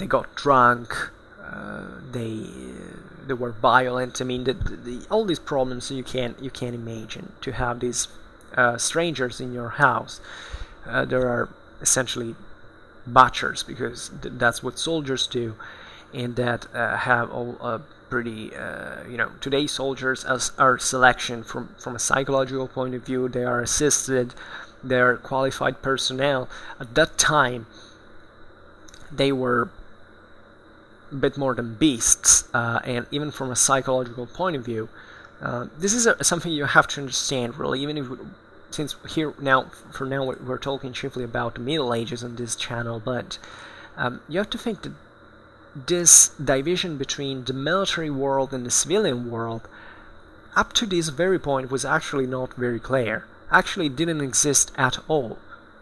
got drunk, they were violent. I mean, all these problems you can't imagine. To have these strangers in your house, there are essentially butchers, because that's what soldiers do, and that have all pretty, you know, today's soldiers are selection from a psychological point of view. They are assisted, they're qualified personnel. At that time, they were a bit more than beasts, and even from a psychological point of view, this is something you have to understand, really. Even if, since here now, for now, we're talking chiefly about the Middle Ages on this channel, but you have to think that this division between the military world and the civilian world, up to this very point, was actually not very clear. Actually, it didn't exist at all.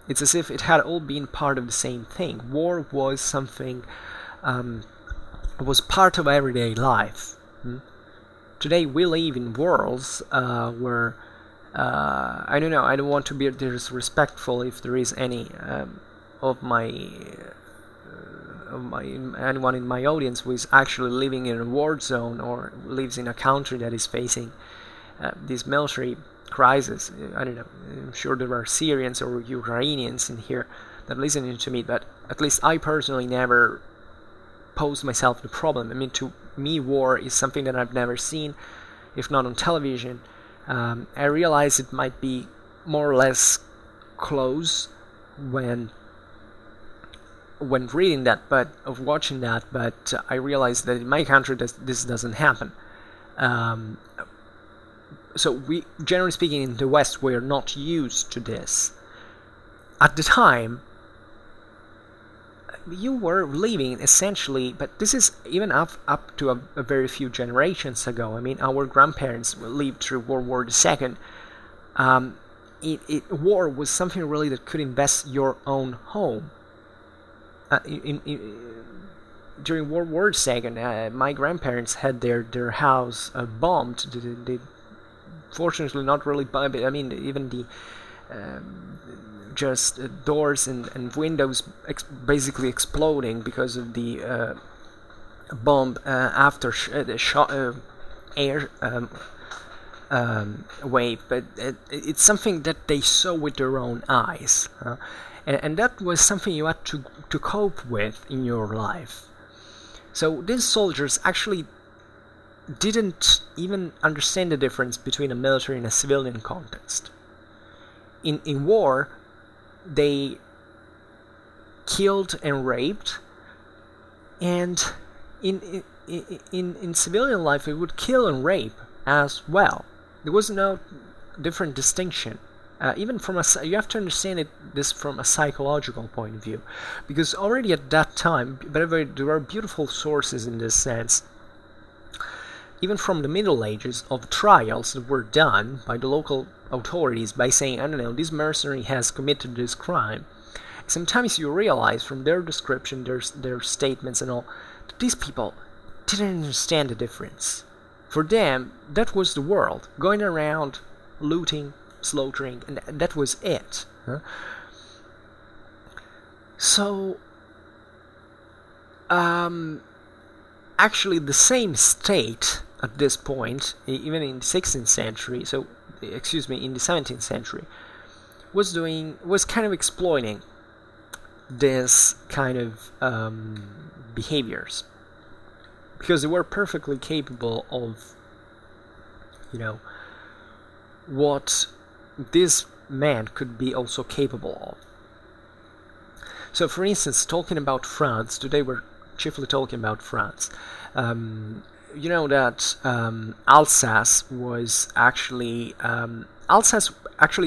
It's as if it had all been part of the same thing. War was something, was part of everyday life. Today we live in worlds where, I don't know, I don't want to be disrespectful if there is any anyone in my audience who is actually living in a war zone or lives in a country that is facing this military crisis. I don't know, I'm sure there are Syrians or Ukrainians in here that are listening to me, but at least I personally never posed myself the problem. I mean, to me, war is something that I've never seen, if not on television. I realize it might be more or less close when reading that, of watching that, but I realize that in my country this doesn't happen. So we, generally speaking, in the West, we are not used to this. At the time, you were living essentially, but this is even up to a very few generations ago. I mean, our grandparents lived through World War II. War was something really that could invest your own home. During World War II, my grandparents had their house bombed. They fortunately not really bombed. I mean, even the just doors and windows basically exploding because of the bomb after the air wave. But it's something that they saw with their own eyes. And that was something you had to cope with in your life. So these soldiers actually didn't even understand the difference between a military and a civilian context. In war, they killed and raped, and in civilian life, they would kill and rape as well. There was no different distinction. Even from you have to understand this from a psychological point of view, because already at that time, but there are beautiful sources in this sense, even from the Middle Ages, of trials that were done by the local authorities by saying, I don't know, this mercenary has committed this crime. Sometimes you realize from their description, their statements and all, that these people didn't understand the difference. For them, that was the world, going around looting, slaughtering, and that was it. So, actually, the same state at this point, even in the 16th century, in the 17th century, was kind of exploiting this kind of behaviors, because they were perfectly capable of, what this man could be also capable of. So, for instance, talking about France, today we're chiefly talking about France. You know that Alsace actually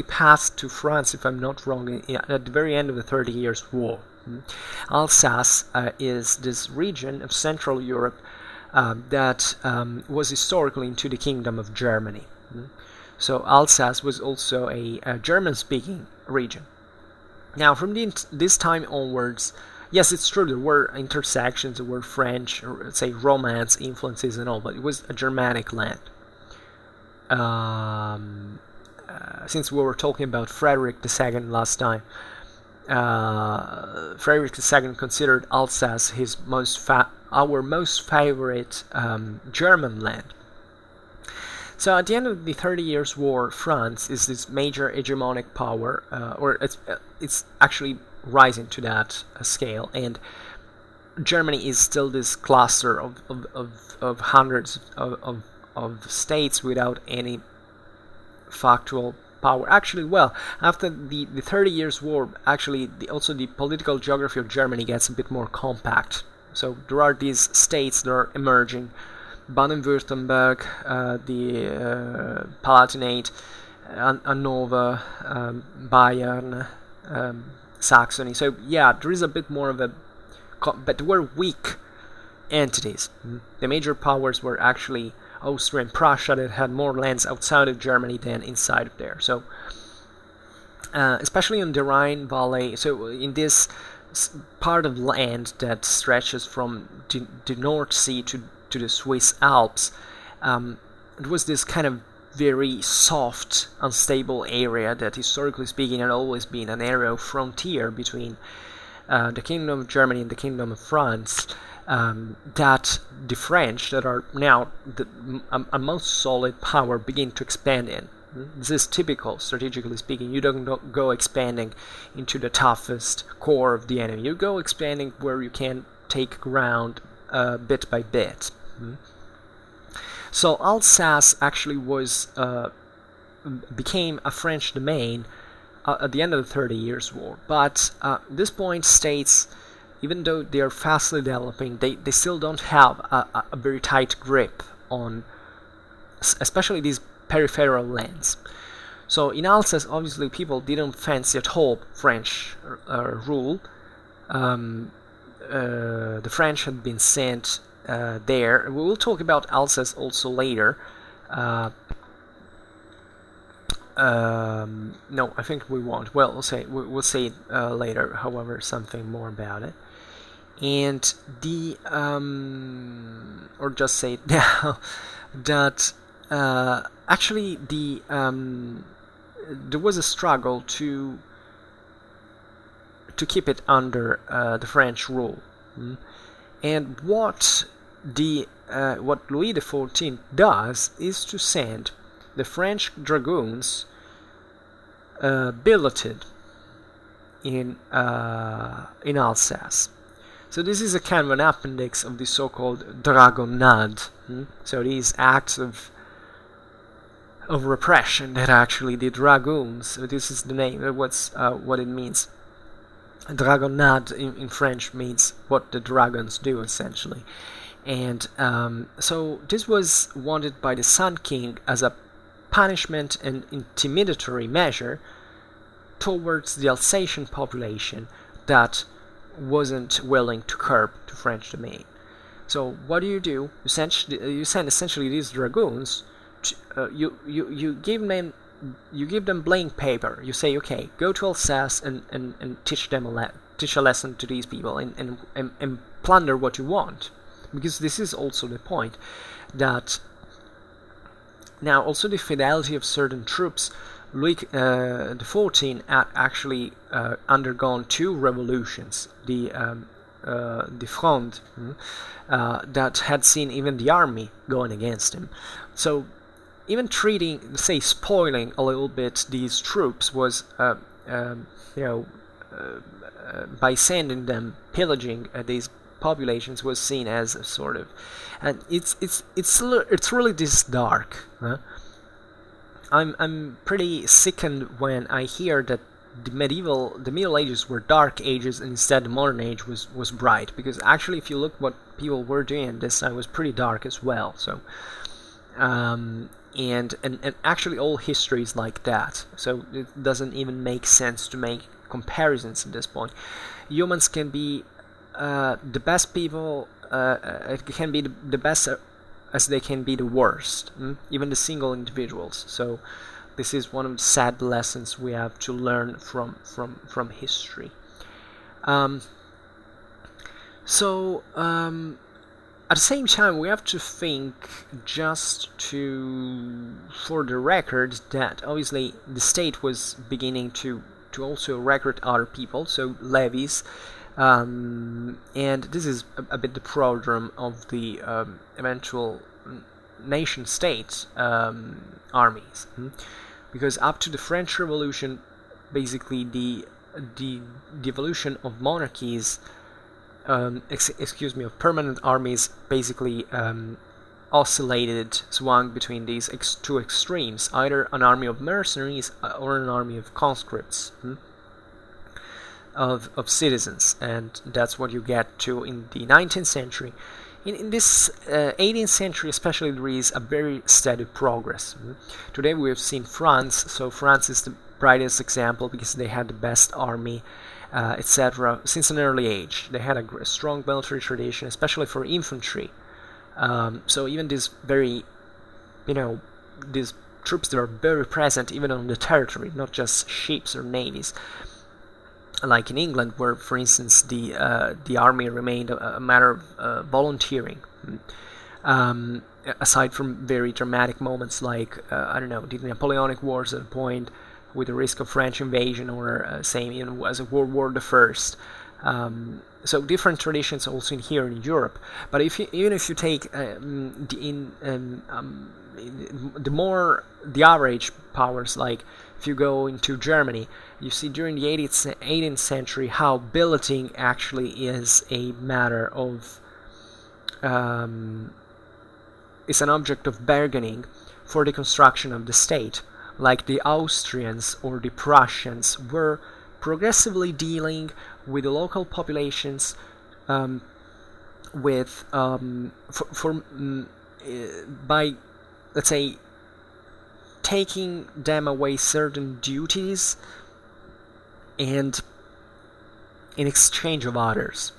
passed to France, if I'm not wrong, at the very end of the 30 Years' War. Alsace is this region of Central Europe that was historically into the Kingdom of Germany. So Alsace was also a German-speaking region. Now, from this time onwards, yes, it's true, there were intersections, there were French, or let's say Romance influences and all, but it was a Germanic land. Since we were talking about Frederick II last time, Frederick II considered Alsace his our most favorite German land. So at the end of the 30 Years' War, France is this major hegemonic power, or it's actually rising to that scale, and Germany is still this cluster of hundreds of states without any factual power. Actually, well, after the 30 Years' War, actually also the political geography of Germany gets a bit more compact. So there are these states that are emerging: Baden-Württemberg, the Palatinate, Hanover, Bayern, Saxony. So yeah, there is a bit more of a, but they were weak entities. The major powers were actually Austria and Prussia, that had more lands outside of Germany than inside of there. So especially in the Rhine Valley, so in this part of land that stretches from the North Sea to the Swiss Alps, it was this kind of very soft, unstable area that, historically speaking, had always been an area of frontier between the Kingdom of Germany and the Kingdom of France, that the French, that are now a most solid power, begin to expand in. This is typical, strategically speaking. You don't go expanding into the toughest core of the enemy. You go expanding where you can take ground bit by bit. So Alsace actually became a French domain at the end of the 30 Years' War. But at this point, states, even though they are fastly developing, they still don't have a very tight grip on, especially these peripheral lands. So in Alsace, obviously, people didn't fancy at all French rule. The French had been sent there. We will talk about Alsace also later. No, I think we won't. Well, we'll say later, however, something more about it. And or just say it now, that actually there was a struggle to keep it under the French rule. And what Louis XIV does is to send the French Dragoons billeted in Alsace. So this is a kind of an appendix of the so-called Dragonnades. So these acts of repression that actually the Dragoons, so this is the name, what it means. Dragonnade in French means what the dragons do, essentially. And so this was wanted by the Sun King as a punishment and intimidatory measure towards the Alsatian population that wasn't willing to curb the French domain. So what do? You send essentially these dragoons. You give them blank paper. You say, okay, go to Alsace and teach a lesson to these people and plunder what you want, because this is also the point that now also the fidelity of certain troops. Louis XIV had actually undergone two revolutions, the Fronde, that had seen even the army going against him. So even spoiling a little bit these troops was you know, by sending them pillaging these populations was seen as a sort of, and it's really this dark. Huh? I'm pretty sickened when I hear that the Middle Ages were dark ages and instead the modern age was bright, because actually if you look what people were doing at this time, it was pretty dark as well. So and actually all history is like that, so it doesn't even make sense to make comparisons at this point. Humans can be the best people, it can be the best as they can be the worst, even the single individuals. So this is one of the sad lessons we have to learn from history. At the same time, we have to think, just for the record, that obviously the state was beginning to also recruit other people, so levies, and this is a bit the problem of the eventual nation-state armies, because up to the French Revolution, basically the evolution of monarchies, of permanent armies, basically swung between these two extremes, either an army of mercenaries or an army of conscripts, of citizens, and that's what you get to in the 19th century. In this 18th century especially, there is a very steady progress. Today we have seen France, so France is the brightest example because they had the best army, etc. since an early age. They had a strong military tradition, especially for infantry. So even these these troops that are very present even on the territory, not just ships or navies. Like in England, where, for instance, the army remained a matter of volunteering, aside from very dramatic moments like the Napoleonic Wars at a point, with the risk of French invasion, or same as a World War the I. So different traditions also in here in Europe. But even if you take the average powers, like if you go into Germany, you see during the 18th century how billeting actually is a matter of is an object of bargaining for the construction of the state. Like the Austrians or the Prussians were progressively dealing with the local populations by, let's say, taking them away certain duties and in exchange of others,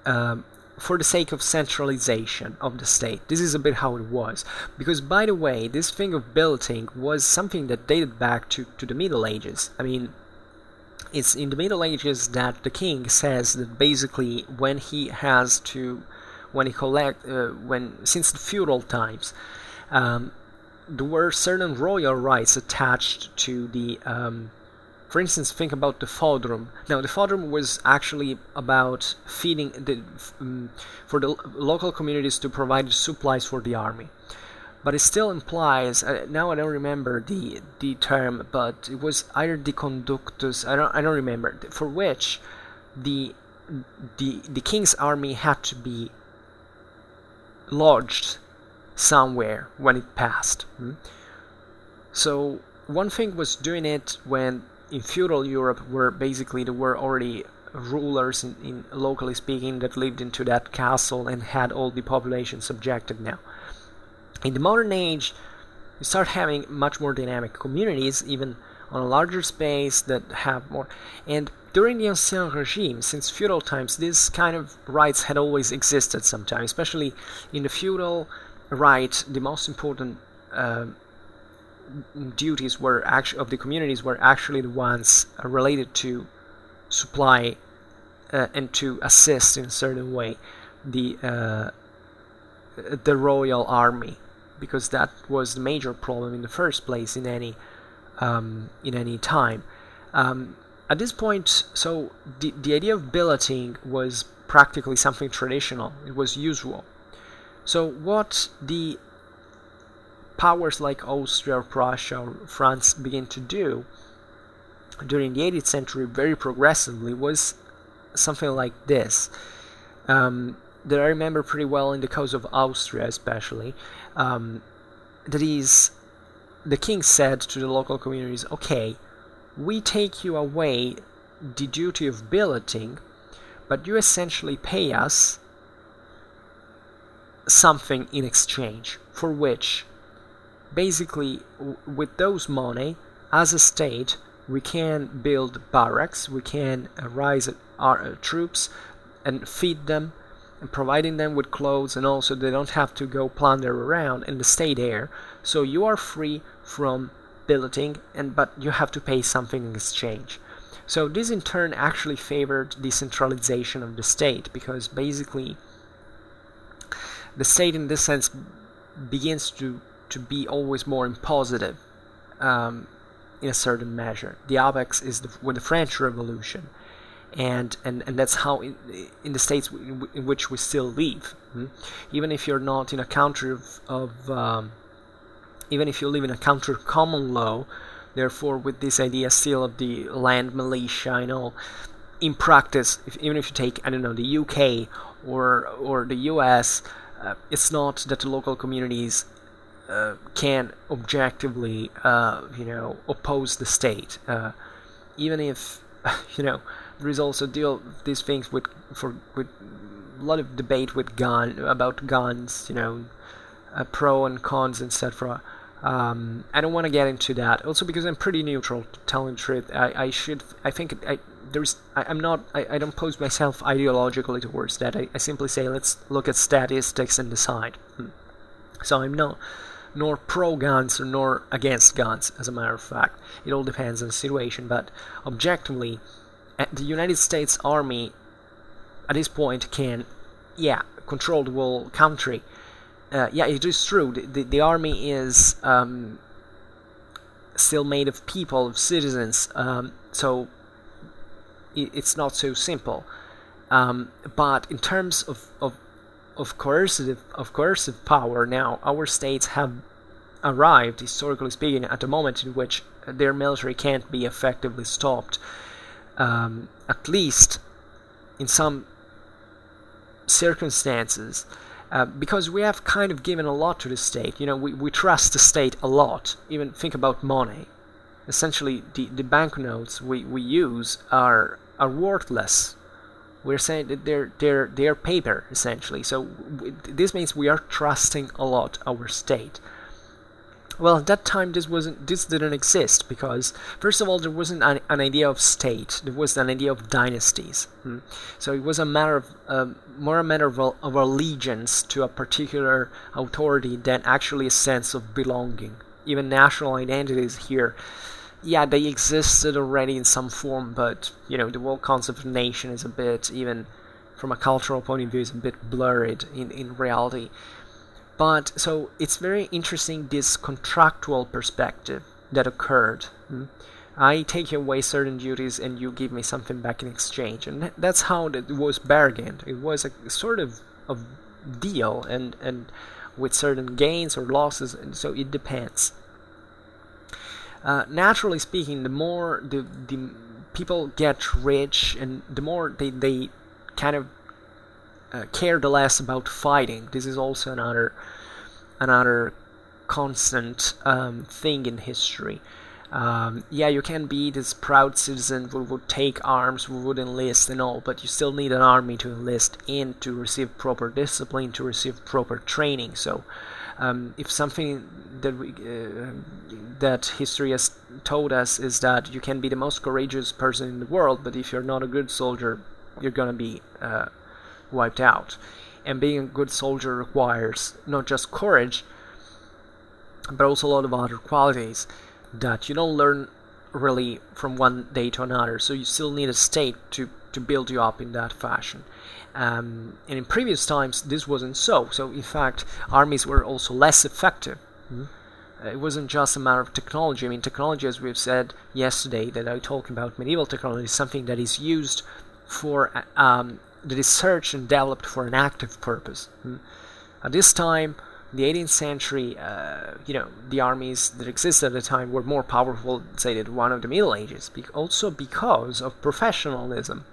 for the sake of centralization of the state. This is a bit how it was. Because, by the way, this thing of billeting was something that dated back to the Middle Ages. I mean, it's in the Middle Ages that the king says that basically since the feudal times, there were certain royal rights attached to the for instance, think about the fodrum. Now, the fodrum was actually about feeding for the local communities to provide supplies for the army. But it still implies, now I don't remember the term, but it was either the conductus, I don't remember, for which the king's army had to be lodged somewhere when it passed. So one thing was doing it when in feudal Europe, where basically there were already rulers, in locally speaking, that lived into that castle and had all the population subjected now. In the modern age, you start having much more dynamic communities, even on a larger space, that have more. And during the Ancien Regime, since feudal times, this kind of rights had always existed sometimes, especially in the feudal right. The most important duties of the communities were actually the ones related to supply and to assist in a certain way the royal army, because that was the major problem in the first place in any time. At this point, so the idea of billeting was practically something traditional. It was usual. So what the powers like Austria or Prussia or France begin to do during the 18th century very progressively was something like this. That I remember pretty well in the case of Austria especially. That is, the king said to the local communities, okay, we take you away the duty of billeting, but you essentially pay us something in exchange, for which basically with those money, as a state, we can build barracks, we can raise our troops and feed them and providing them with clothes, and also they don't have to go plunder around and stay there. So you are free from billeting, but you have to pay something in exchange. So this in turn actually favored decentralization of the state, because basically the state in this sense begins to be always more impositive in a certain measure. The apex is with the French Revolution, and that's how in the states in which we still live. Even if you're not in a country even if you live in a country of common law, therefore with this idea still of the land militia, in practice, even if you take, I don't know, the UK or the US, it's not that the local communities can objectively, oppose the state. Even if, there is also these things with a lot of debate about guns, pro and cons, etc. I don't want to get into that. Also because I'm pretty neutral, to tell the truth. I don't pose myself ideologically towards that. I simply say let's look at statistics and decide. So I'm nor pro guns nor against guns, as a matter of fact. It all depends on the situation, but objectively, the United States Army at this point can, control the whole country. It is true. The army is still made of people, of citizens, so it's not so simple. But in terms of coercive power, now our states have arrived, historically speaking, at the moment in which their military can't be effectively stopped, at least in some circumstances. Because we have kind of given a lot to the state. We trust the state a lot. Even think about money. Essentially, the banknotes we use are worthless. We're saying that they're paper, essentially. So this means we are trusting a lot our state. Well, at that time this didn't exist, because first of all there wasn't an idea of state. There was an idea of dynasties. So it was more a matter of allegiance to a particular authority than actually a sense of belonging. Even national identities here, they existed already in some form, but the whole concept of nation is a bit, even from a cultural point of view, is a bit blurred in reality. But so it's very interesting, this contractual perspective that occurred. I take away certain duties and you give me something back in exchange, and that's how it was bargained. It was a sort of deal, and with certain gains or losses, and so it depends. Naturally speaking, the more the people get rich, and the more they kind of cared less about fighting. This is also another constant thing in history. You can be this proud citizen who would take arms, who would enlist and all, but you still need an army to enlist in, to receive proper discipline, to receive proper training. So if something that history has told us is that you can be the most courageous person in the world, but if you're not a good soldier, you're gonna be wiped out. And being a good soldier requires not just courage, but also a lot of other qualities that you don't learn really from one day to another. So you still need a state to build you up in that fashion. And in previous times this wasn't so. So in fact armies were also less effective. It wasn't just a matter of technology. I mean, technology, as we've said yesterday, that I talked about medieval technology, is something that is used for that is searched and developed for an active purpose. At this time, the 18th century, the armies that existed at the time were more powerful, say, than one of the Middle Ages, also because of professionalism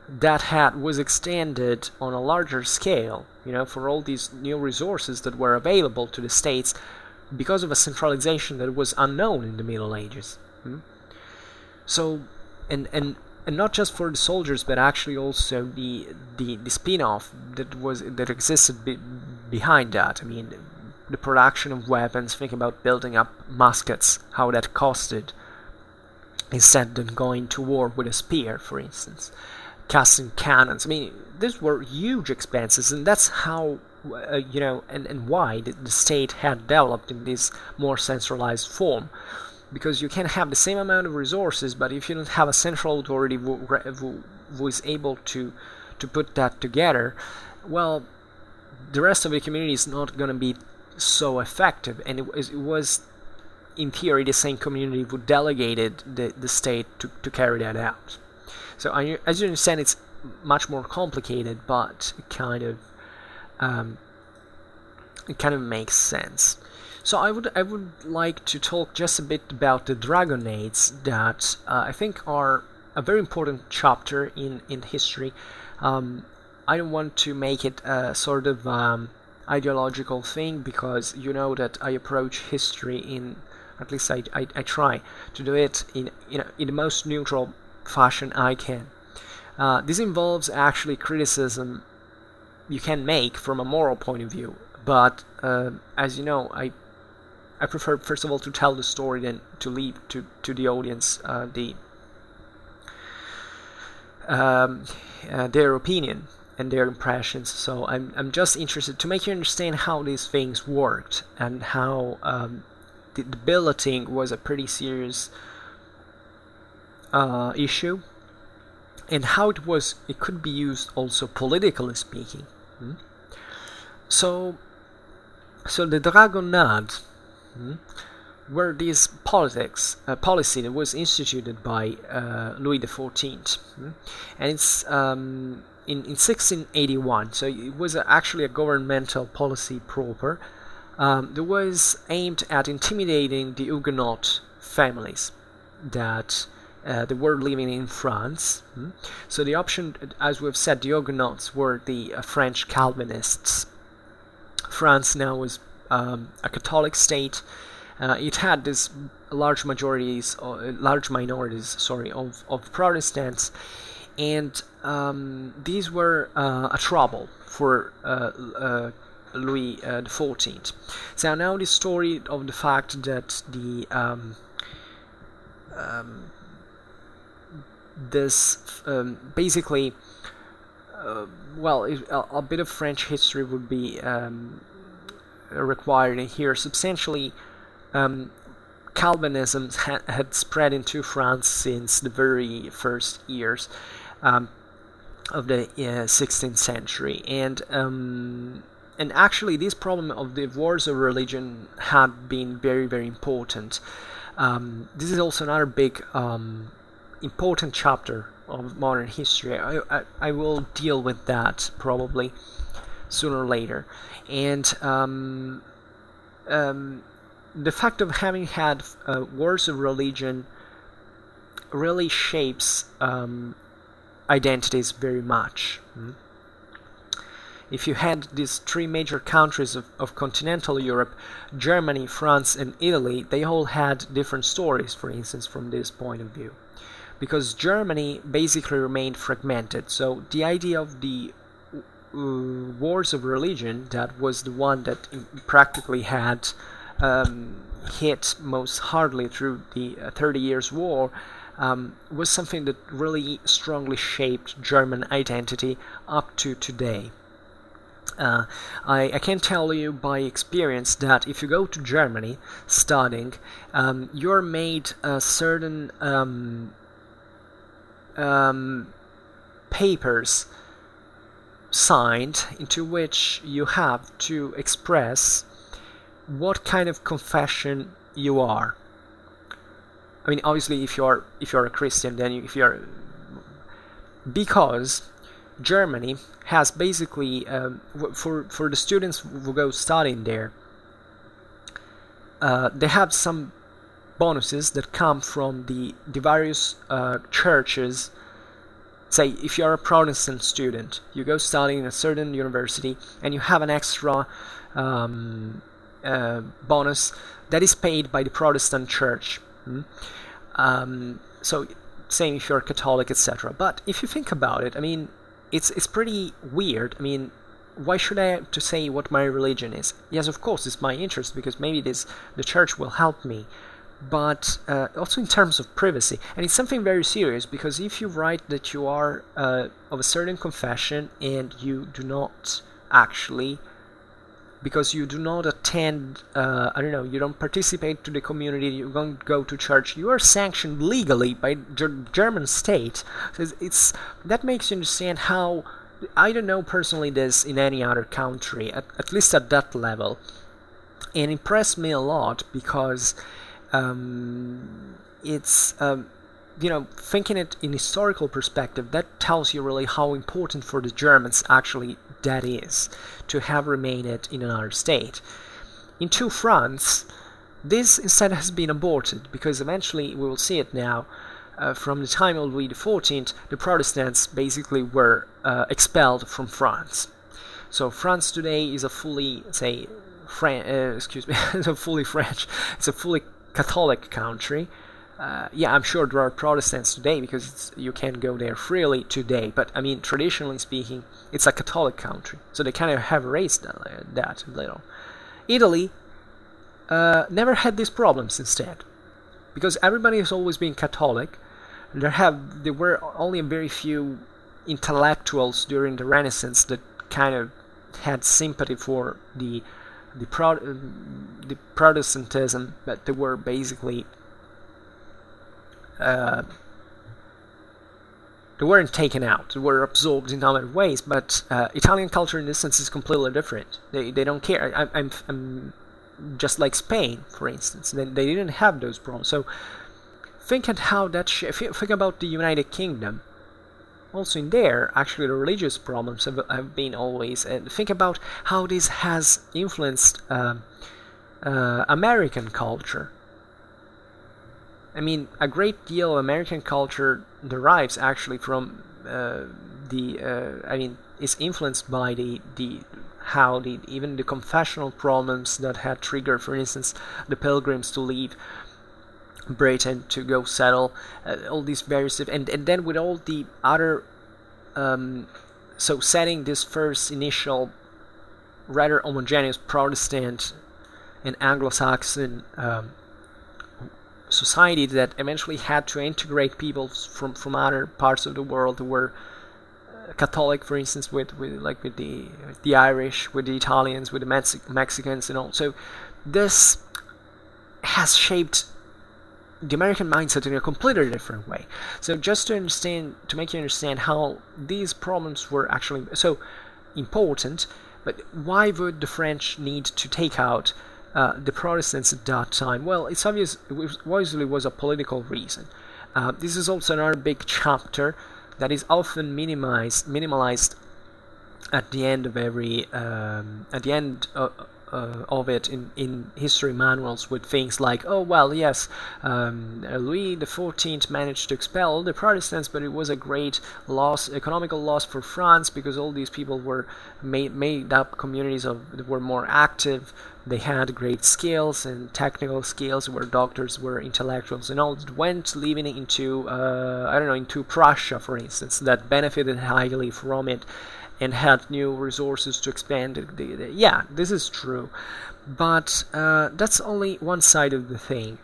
that was extended on a larger scale, for all these new resources that were available to the states because of a centralization that was unknown in the Middle Ages. So, and not just for the soldiers, but actually also the spin-off that existed behind that. I mean, the production of weapons. Think about building up muskets, how that costed, instead of going to war with a spear, for instance. Casting cannons. I mean, these were huge expenses, and that's how and why the state had developed in this more centralized form. Because you can have the same amount of resources, but if you don't have a central authority who is able to put that together, well, the rest of the community is not going to be so effective. And it was, in theory, the same community who delegated the state to carry that out. So as you understand, it's much more complicated, but it kind of makes sense. So I would like to talk just a bit about the Dragonnades that I think are a very important chapter in history. I don't want to make it a sort of ideological thing, because you know that I approach history at least I try to do it in the most neutral fashion I can. This involves actually criticism you can make from a moral point of view, but as you know, I prefer, first of all, to tell the story than to leave to the audience their opinion and their impressions. So I'm just interested to make you understand how these things worked, and how the billeting was a pretty serious issue, and how it could be used also politically speaking. So the Dragonnades were this policy that was instituted by Louis XIV, and it's in 1681. So it was actually a governmental policy proper that was aimed at intimidating the Huguenot families that they were living in France. So the option, as we've said, the Huguenots were the French Calvinists. France now was a Catholic state. It had this large minorities, of Protestants, and these were a trouble for Louis XIV. So now the story of the fact that basically, a bit of French history would be required in here. Substantially, Calvinism had spread into France since the very first years of the 16th century, and actually this problem of the wars of religion had been very, very important. This is also another big important chapter of modern history. I will deal with that probably sooner or later, and the fact of having had wars of religion really shapes identities very much. If you had these three major countries of continental Europe, Germany, France, and Italy, they all had different stories, for instance, from this point of view. Because Germany basically remained fragmented, so the idea of the wars of religion, that was the one that practically had hit most hardly through the 30 Years' War, was something that really strongly shaped German identity up to today. I can tell you by experience that if you go to Germany studying, you're made certain papers signed into which you have to express what kind of confession you are. I mean, obviously, if you're a Christian, then because Germany has basically, for the students who go studying there, they have some bonuses that come from the various churches. Say, if you're a Protestant student, you go study in a certain university and you have an extra bonus that is paid by the Protestant church. So, same if you're Catholic, etc. But if you think about it, I mean, it's pretty weird. I mean, why should I have to say what my religion is? Yes, of course, it's my interest because maybe the church will help me. But also in terms of privacy, and it's something very serious, because if you write that you are of a certain confession and you do not actually, because you do not attend, you don't participate to the community, you don't go to church, you are sanctioned legally by the German state. So that makes you understand how, I don't know personally this in any other country, at least at that level, and impressed me a lot because it's thinking it in historical perspective, that tells you really how important for the Germans actually that is, to have remained in another state. Into France, this instead has been aborted, because eventually, we will see it now, from the time of Louis XIV, the Protestants basically were expelled from France. So France today is a fully, it's a fully French, it's a fully Catholic country. I'm sure there are Protestants today because you can go there freely today, but I mean, traditionally speaking, it's a Catholic country, so they kind of have erased that a little. Italy never had these problems instead, because everybody has always been Catholic. There were only a very few intellectuals during the Renaissance that kind of had sympathy for the Protestantism, but they were basically they weren't taken out, they were absorbed in other ways. But Italian culture in this sense is completely different. They don't care. I'm just like Spain, for instance. They didn't have those problems. So think at how that think about the United Kingdom. Also in there, actually, the religious problems have been always, and think about how this has influenced American culture. I mean, a great deal of American culture derives actually from is influenced by even the confessional problems that had triggered, for instance, the Pilgrims to leave Britain to go settle, all these various, and then with all the other, so setting this first initial rather homogeneous Protestant and Anglo-Saxon society that eventually had to integrate people from other parts of the world who were Catholic, for instance, with the Irish, with the Italians, with the Mexicans, and all. So this has shaped the American mindset in a completely different way. So just to make you understand how these problems were actually so important, but why would the French need to take out the Protestants at that time? Well, it's obvious. It obviously was a political reason. This is also another big chapter that is often minimalized at the end of every of it in history manuals, with things like, oh well, yes, Louis XIV managed to expel the Protestants, but it was a great loss, economical loss for France, because all these people were made up communities that were more active. They had great skills and technical skills, were doctors, were intellectuals, and all went living into into Prussia, for instance, that benefited highly from it and had new resources to expand. Yeah, this is true, but that's only one side of the thing,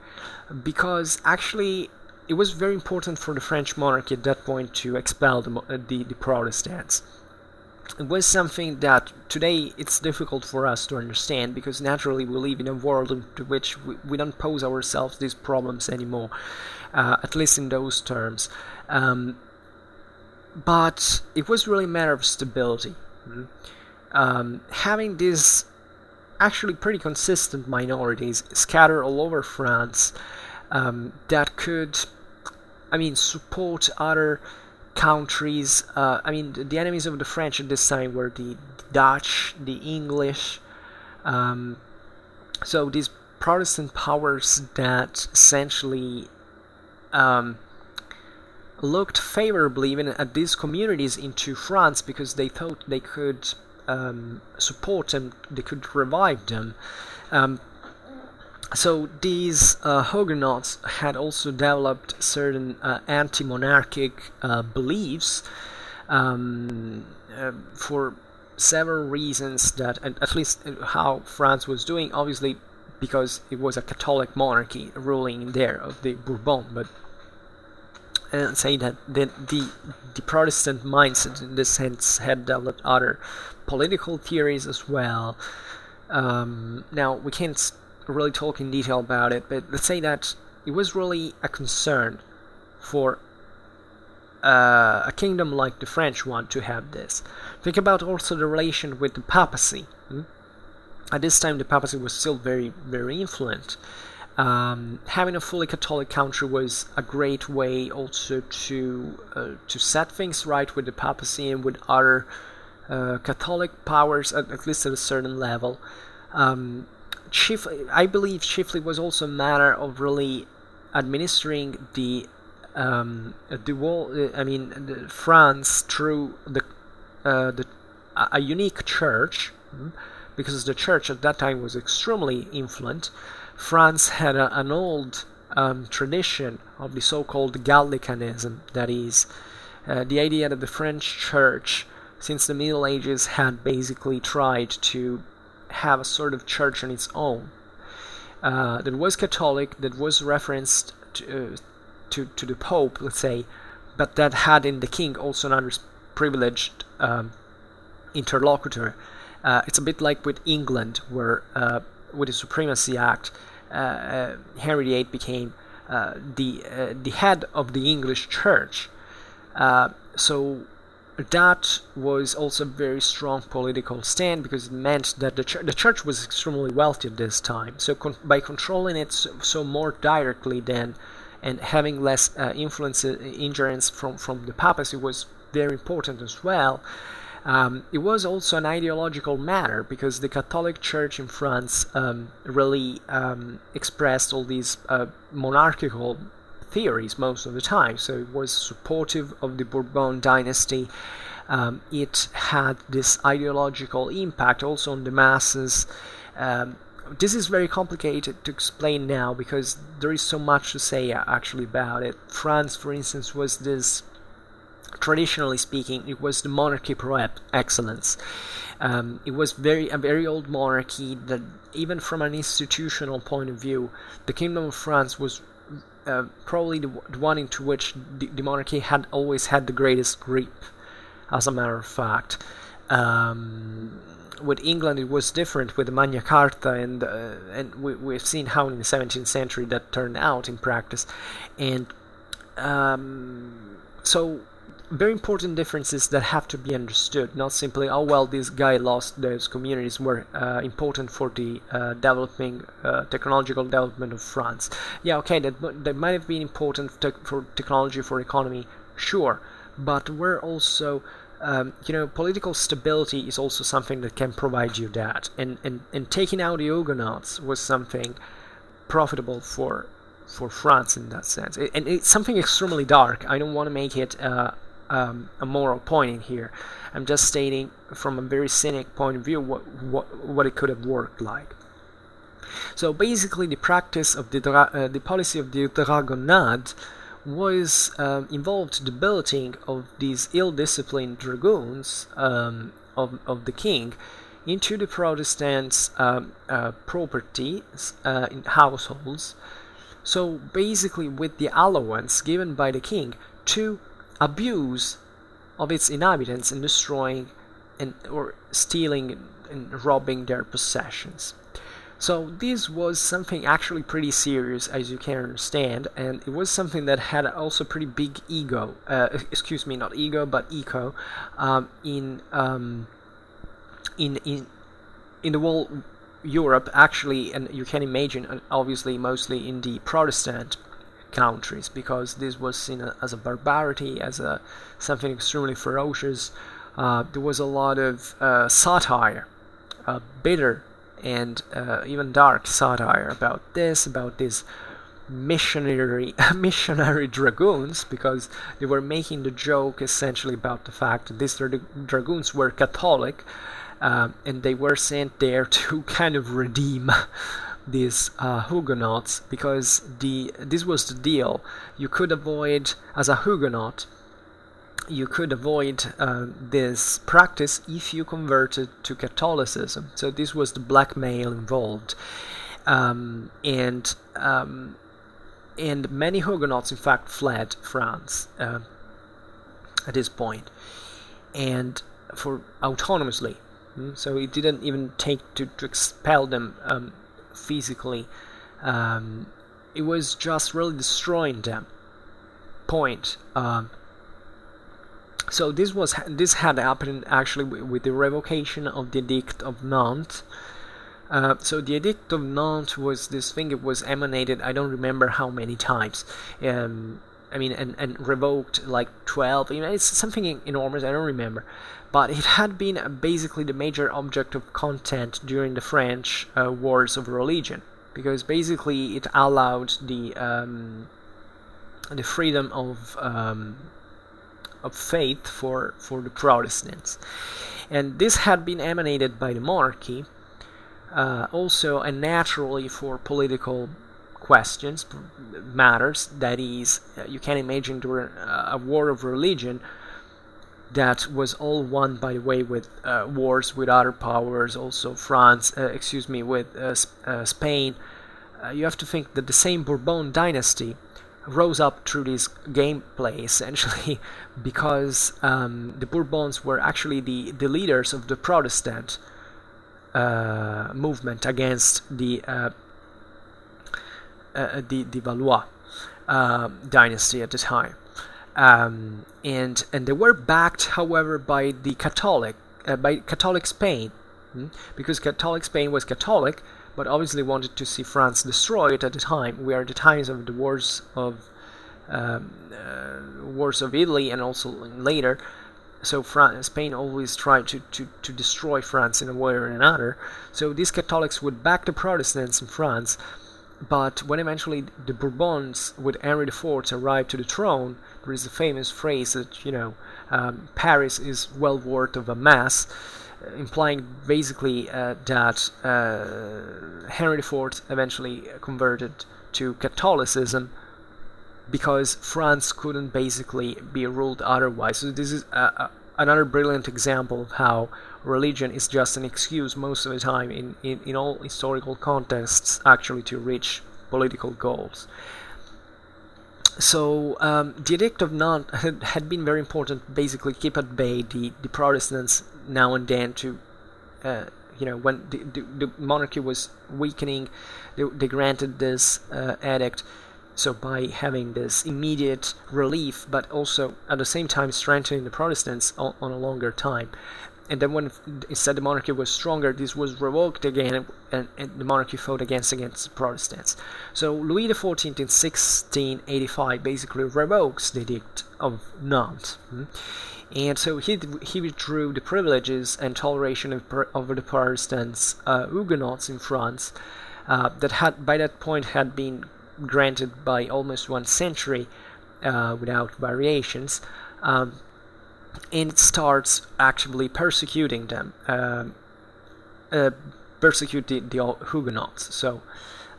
because actually it was very important for the French monarchy at that point to expel the Protestants. It was something that today it's difficult for us to understand, because naturally we live in a world in which we don't pose ourselves these problems anymore, at least in those terms. But it was really a matter of stability. Having these actually pretty consistent minorities scattered all over France that could, support other countries. I mean, the enemies of the French at this time were the Dutch, the English. So these Protestant powers that essentially looked favorably even at these communities into France because they thought they could support them, they could revive them. So these Huguenots had also developed certain anti-monarchic beliefs for several reasons that, at least how France was doing, obviously because it was a Catholic monarchy ruling there of the Bourbon, but say that the Protestant mindset in this sense had developed other political theories as well. Now we can't really talk in detail about it, but let's say that it was really a concern for a kingdom like the French one to have this. Think about also the relation with the papacy. At this time, the papacy was still very, very influent. Having a fully Catholic country was a great way also to set things right with the papacy and with other Catholic powers, at least at a certain level. I believe chiefly was also a matter of really administering France through a unique church, because the church at that time was extremely influent. France had an old tradition of the so-called Gallicanism, that is, the idea that the French church, since the Middle Ages, had basically tried to have a sort of church on its own that was Catholic, that was referenced to the Pope, let's say, but that had in the king also another privileged interlocutor. It's a bit like with England, where with the Supremacy Act, Henry VIII became the head of the English Church. So that was also a very strong political stand, because it meant that the church was extremely wealthy at this time. So by controlling it so more directly than, and having less ingerence from the papacy was very important as well. It was also an ideological matter, because the Catholic Church in France really expressed all these monarchical theories most of the time. So it was supportive of the Bourbon dynasty. It had this ideological impact also on the masses. This is very complicated to explain now, because there is so much to say actually about it. France, for instance, was this, traditionally speaking, it was the monarchy par excellence. It was a very old monarchy that, even from an institutional point of view, the Kingdom of France was probably the one into which the monarchy had always had the greatest grip, as a matter of fact. With England it was different with the Magna Carta, and we've seen how in the 17th century that turned out in practice. And so very important differences that have to be understood, not simply, oh well, this guy lost those communities were important for the technological development of France. Yeah, okay, that might have been important for technology, for economy, sure, but we're also political stability is also something that can provide you that, and taking out the Huguenots was something profitable for France in that sense. And it's something extremely dark. I don't want to make it a moral point in here. I'm just stating from a very cynic point of view what it could have worked like. So basically, the practice of the policy of the Dragonnades was involved the billeting of these ill-disciplined dragoons of the king into the Protestants' properties in households. So basically, with the allowance given by the king to abuse of its inhabitants and destroying or stealing and robbing their possessions. So this was something actually pretty serious, as you can understand, and it was something that had also pretty big ego, not ego, but echo, in the whole Europe, actually, and you can imagine, obviously, mostly in the Protestant countries, because this was seen as a barbarity, as something extremely ferocious. There was a lot of satire, bitter and even dark satire about this missionary dragoons, because they were making the joke essentially about the fact that these dragoons were Catholic, and they were sent there to kind of redeem these Huguenots, because this was the deal. You could avoid, as a Huguenot, you could avoid this practice if you converted to Catholicism. So this was the blackmail involved, and many Huguenots, in fact, fled France at this point, and for autonomously. So it didn't even take to expel them physically. It was just really destroying them. Point. So this had happened actually with the revocation of the Edict of Nantes. So the Edict of Nantes was this thing. It was emanated, I don't remember how many times. And revoked like 12. It's something enormous. I don't remember. But it had been basically the major object of content during the French wars of religion, because basically it allowed the freedom of faith for the Protestants, and this had been emanated by the monarchy, also and naturally for political questions, matters. That is, you can imagine during a war of religion that was all won, by the way, with wars with other powers, also France, with Spain. You have to think that the same Bourbon dynasty rose up through this gameplay, essentially, because the Bourbons were actually the leaders of the Protestant movement against the Valois dynasty at the time. And they were backed, however, by the Catholic Spain, because Catholic Spain was Catholic, but obviously wanted to see France destroyed at the time. We are at the times of the wars of Italy, and also later. So Spain always tried to destroy France in a way or another. So these Catholics would back the Protestants in France. But when eventually the Bourbons with Henry IV arrived to the throne, there is a famous phrase that, Paris is well worth of a mass, implying basically that Henry IV eventually converted to Catholicism because France couldn't basically be ruled otherwise. So this is another brilliant example of how religion is just an excuse most of the time in all historical contexts, actually, to reach political goals. So the Edict of Nantes had been very important, basically keep at bay the Protestants now and then to, when the monarchy was weakening, they granted this edict. So by having this immediate relief, but also at the same time strengthening the Protestants on a longer time. And then when instead the monarchy was stronger, this was revoked again, and the monarchy fought against the Protestants. So Louis XIV in 1685 basically revokes the Edict of Nantes. And so he withdrew the privileges and toleration of the Protestants, Huguenots in France, that had by that point had been granted by almost 1 century without variations. And it starts actually persecuting them, persecute the Huguenots. So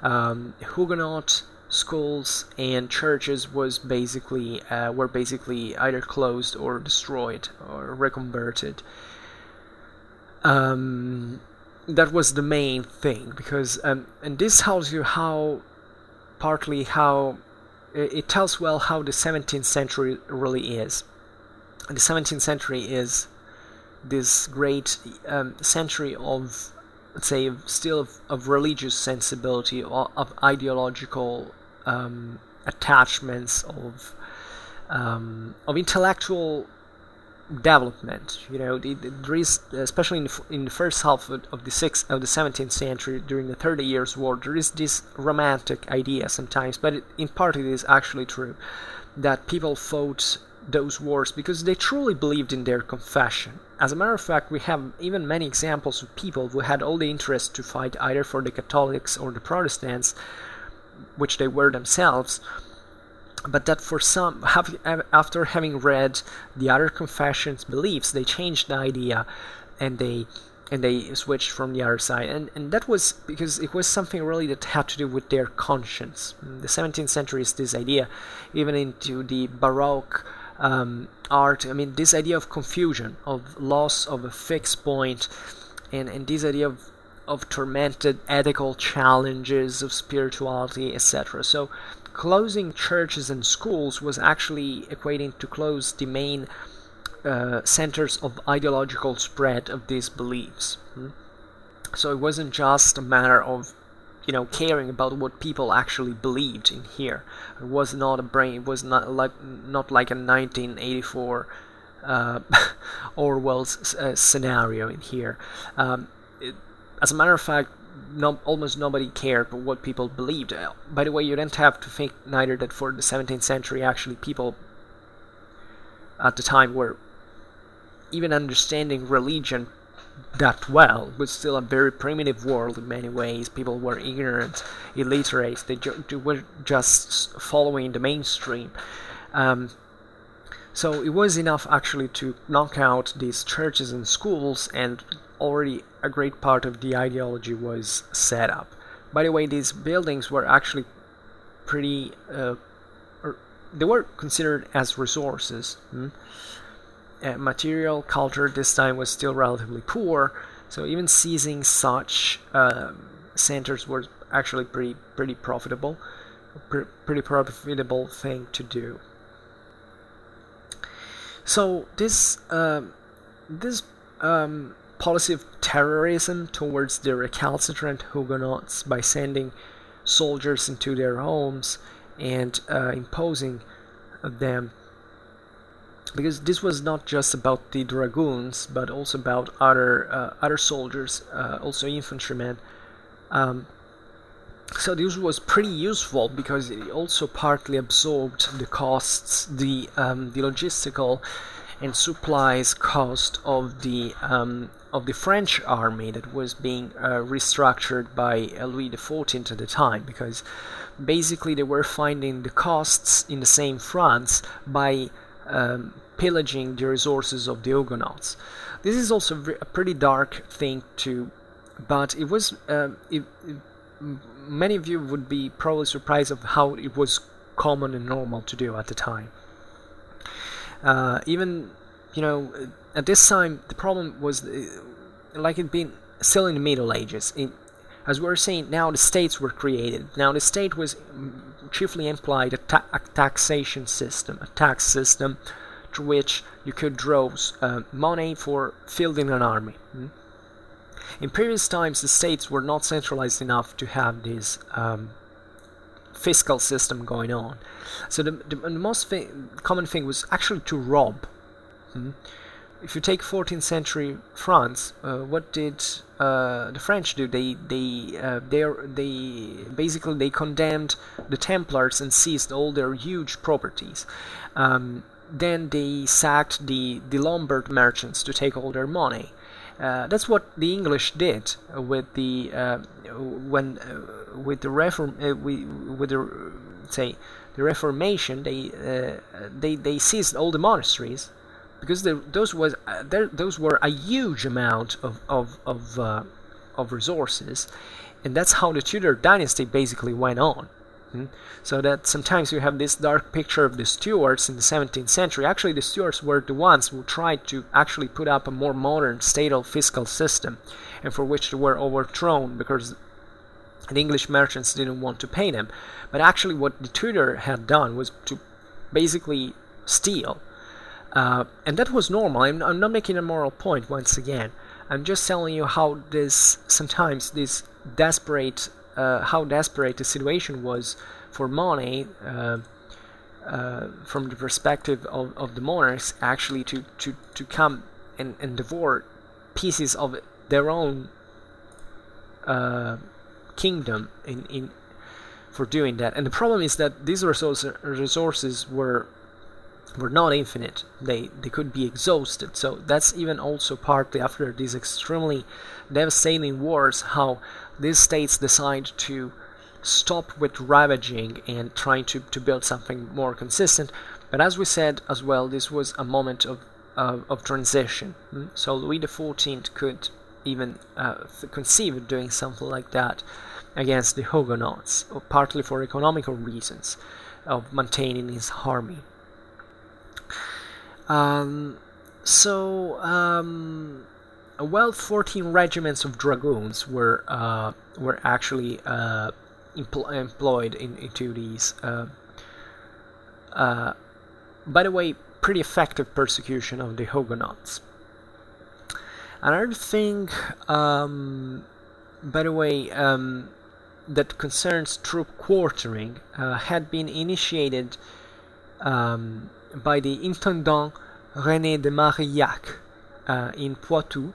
Huguenot schools and churches were basically either closed or destroyed or reconverted. That was the main thing, because and this tells you partly how it tells well how the 17th century really is. The 17th century is this great century of, let's say, still of religious sensibility, of ideological attachments, of intellectual development. There is, especially in the first half of the 17th century, during the 30 Years' War, there is this romantic idea sometimes, but in part it is actually true, that people fought those wars because they truly believed in their confession. As a matter of fact, we have even many examples of people who had all the interest to fight either for the Catholics or the Protestants, which they were themselves, but that for some, after having read the other confessions' beliefs, they changed the idea and they switched from the other side. And that was because it was something really that had to do with their conscience. The 17th century is this idea, even into the Baroque art. I mean, this idea of confusion, of loss of a fixed point, and this idea of tormented ethical challenges of spirituality, etc. So closing churches and schools was actually equating to close the main centers of ideological spread of these beliefs. So it wasn't just a matter of caring about what people actually believed in here. It was not It was not like a 1984 Orwell's scenario in here. As a matter of fact, almost nobody cared what people believed. By the way, you don't have to think neither that for the 17th century, actually, people at the time were even understanding religion that well. It was still a very primitive world in many ways. People were ignorant, illiterate. They were just following the mainstream. So it was enough actually to knock out these churches and schools, and already a great part of the ideology was set up. By the way, these buildings were actually pretty they were considered as resources. Material culture this time was still relatively poor, so even seizing such centers was actually pretty profitable, pretty profitable thing to do. So this policy of terrorism towards the recalcitrant Huguenots by sending soldiers into their homes and imposing them, because this was not just about the Dragoons but also about other soldiers, also infantrymen. So this was pretty useful because it also partly absorbed the costs, the logistical and supplies cost of the French army that was being restructured by Louis XIV at the time, because basically they were finding the costs in the same fronts by pillaging the resources of the Huguenots. This is also a pretty dark thing too, but it was many of you would be probably surprised of how it was common and normal to do at the time. Even at this time the problem was like it being still in the Middle Ages. As we were saying, now the states were created. Now the state was chiefly implied a taxation system, a tax system through which you could draw money for fielding an army. In previous times, the states were not centralized enough to have this fiscal system going on. So the most common thing was actually to rob. If you take 14th century France, what did the French do? They basically condemned the Templars and seized all their huge properties. Then they sacked the Lombard merchants to take all their money. That's what the English did with the Reformation. They seized all the monasteries, because those were a huge amount of resources, and that's how the Tudor dynasty basically went on. So that sometimes you have this dark picture of the Stuarts in the 17th century. Actually, the Stuarts were the ones who tried to actually put up a more modern statal fiscal system, and for which they were overthrown because the English merchants didn't want to pay them. But actually what the Tudor had done was to basically steal. And that was normal. I'm not making a moral point once again. I'm just telling you how sometimes this desperate, how desperate the situation was for money, from the perspective of the monarchs, actually to come and devour pieces of their own kingdom in for doing that. And the problem is that these resources were not infinite. They could be exhausted. So that's even also partly after these extremely devastating wars how these states decide to stop with ravaging and trying to build something more consistent. But as we said as well, this was a moment of transition. So Louis XIV could even conceive of doing something like that against the Huguenots, partly for economical reasons of maintaining his army. Well, 14 regiments of dragoons were actually employed into these. By the way, pretty effective persecution of the Huguenots. Another thing, by the way, that concerns troop quartering had been initiated by the Intendant René de Marillac in Poitou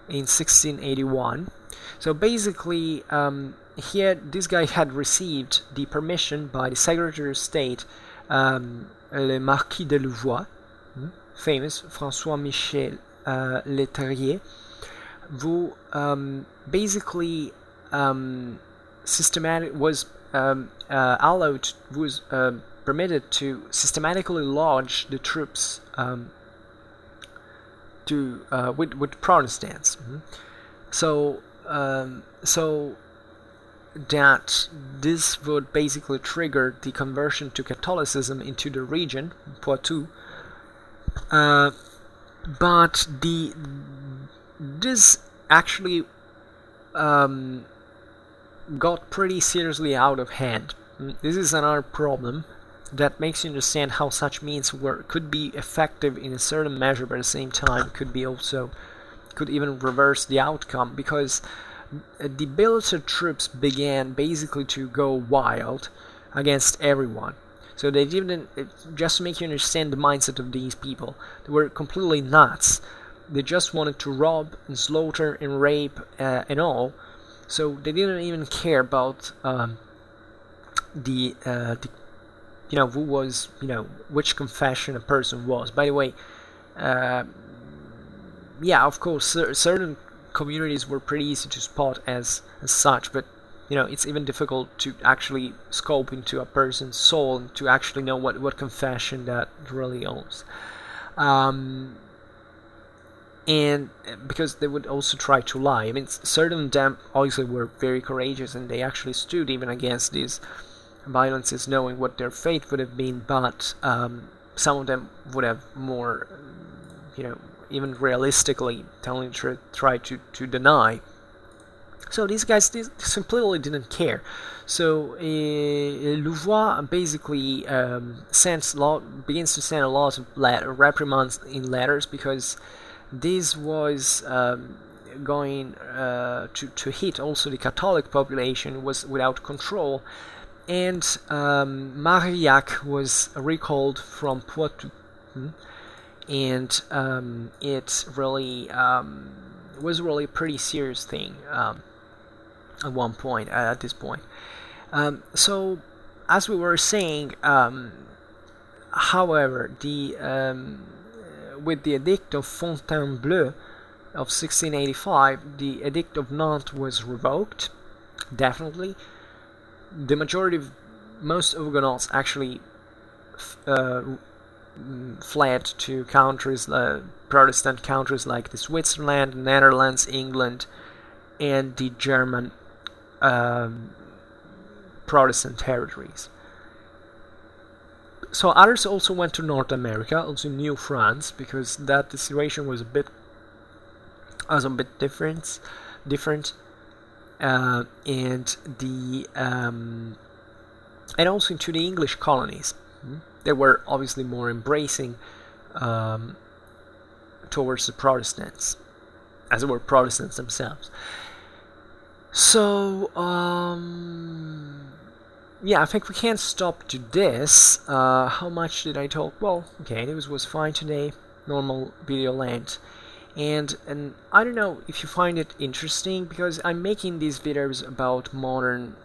in 1681. So basically, this guy had received the permission by the Secretary of State, le Marquis de Louvois, famous François Michel Leterrier, who basically was permitted to systematically lodge the troops with Protestants. So that this would basically trigger the conversion to Catholicism into the region, Poitou. But this actually got pretty seriously out of hand. This is another problem that makes you understand how such means could be effective in a certain measure, but at the same time could even reverse the outcome, because the billeted troops began basically to go wild against everyone. So they didn't, just to make you understand the mindset of these people, they were completely nuts. They just wanted to rob and slaughter and rape and all. So they didn't even care about who was, which confession a person was. By the way, of course, certain communities were pretty easy to spot as such, but it's even difficult to actually scope into a person's soul and to actually know what confession that really owns. And because they would also try to lie. I mean, certain of them obviously were very courageous and they actually stood even against these violences, knowing what their fate would have been, but some of them would have more, even realistically telling the truth, tried to deny. So these guys completely didn't care. So Louvois basically begins to send a lot of reprimands in letters, because this was going to hit also the Catholic population, was without control, and Marillac was recalled from Poitou, and it really was really a pretty serious thing at one point. At this point, so as we were saying, however, with the Edict of Fontainebleau of 1685, the Edict of Nantes was revoked. Definitely, the majority of most Huguenots actually fled to countries, Protestant countries like the Switzerland, Netherlands, England, and the German Protestant territories. So others also went to North America, also New France, because that the situation was a bit different, and also into the English colonies. They were obviously more embracing towards the Protestants, as it were Protestants themselves. So yeah, I think we can stop to this. How much did I talk? Well, okay, this was fine today. Normal video length. And I don't know if you find it interesting, because I'm making these videos about modern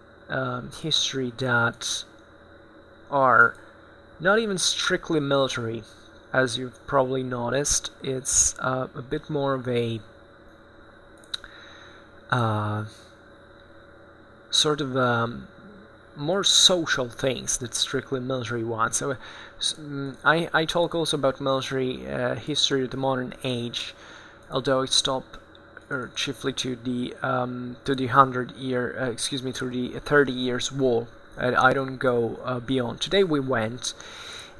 history that are not even strictly military, as you've probably noticed. It's a bit more of a sort of more social things that strictly military ones. So I talk also about military history of the modern age, although I stop chiefly to the 30 years war. I don't go beyond. Today we went,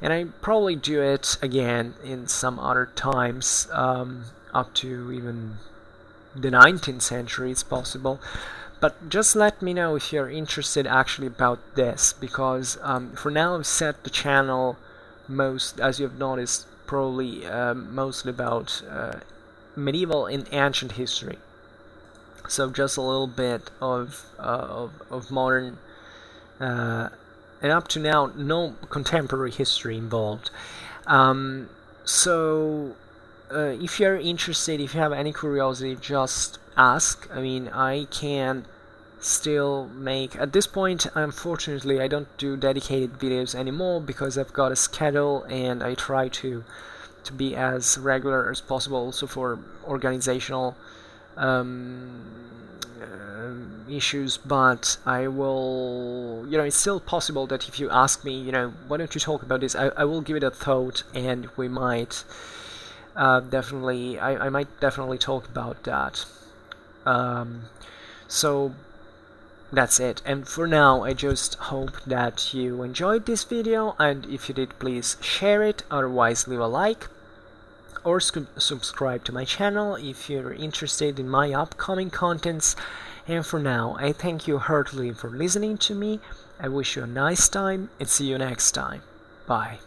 and I probably do it again in some other times, up to even the 19th century. It's possible. But just let me know if you're interested actually about this, because for now I've set the channel as you have noticed, probably mostly about medieval and ancient history. So just a little bit of modern, and up to now, no contemporary history involved. So if you're interested, if you have any curiosity, just ask. I mean, I can still make, at this point, unfortunately I don't do dedicated videos anymore, because I've got a schedule and I try to be as regular as possible, also for organizational issues. But I will, it's still possible that if you ask me, why don't you talk about this, I will give it a thought, and we might definitely, I might definitely talk about that. So that's it. And for now, I just hope that you enjoyed this video, and if you did, please share it. Otherwise, leave a like or subscribe to my channel if you're interested in my upcoming contents. And for now, I thank you heartily for listening to me. I wish you a nice time, and see you next time. Bye.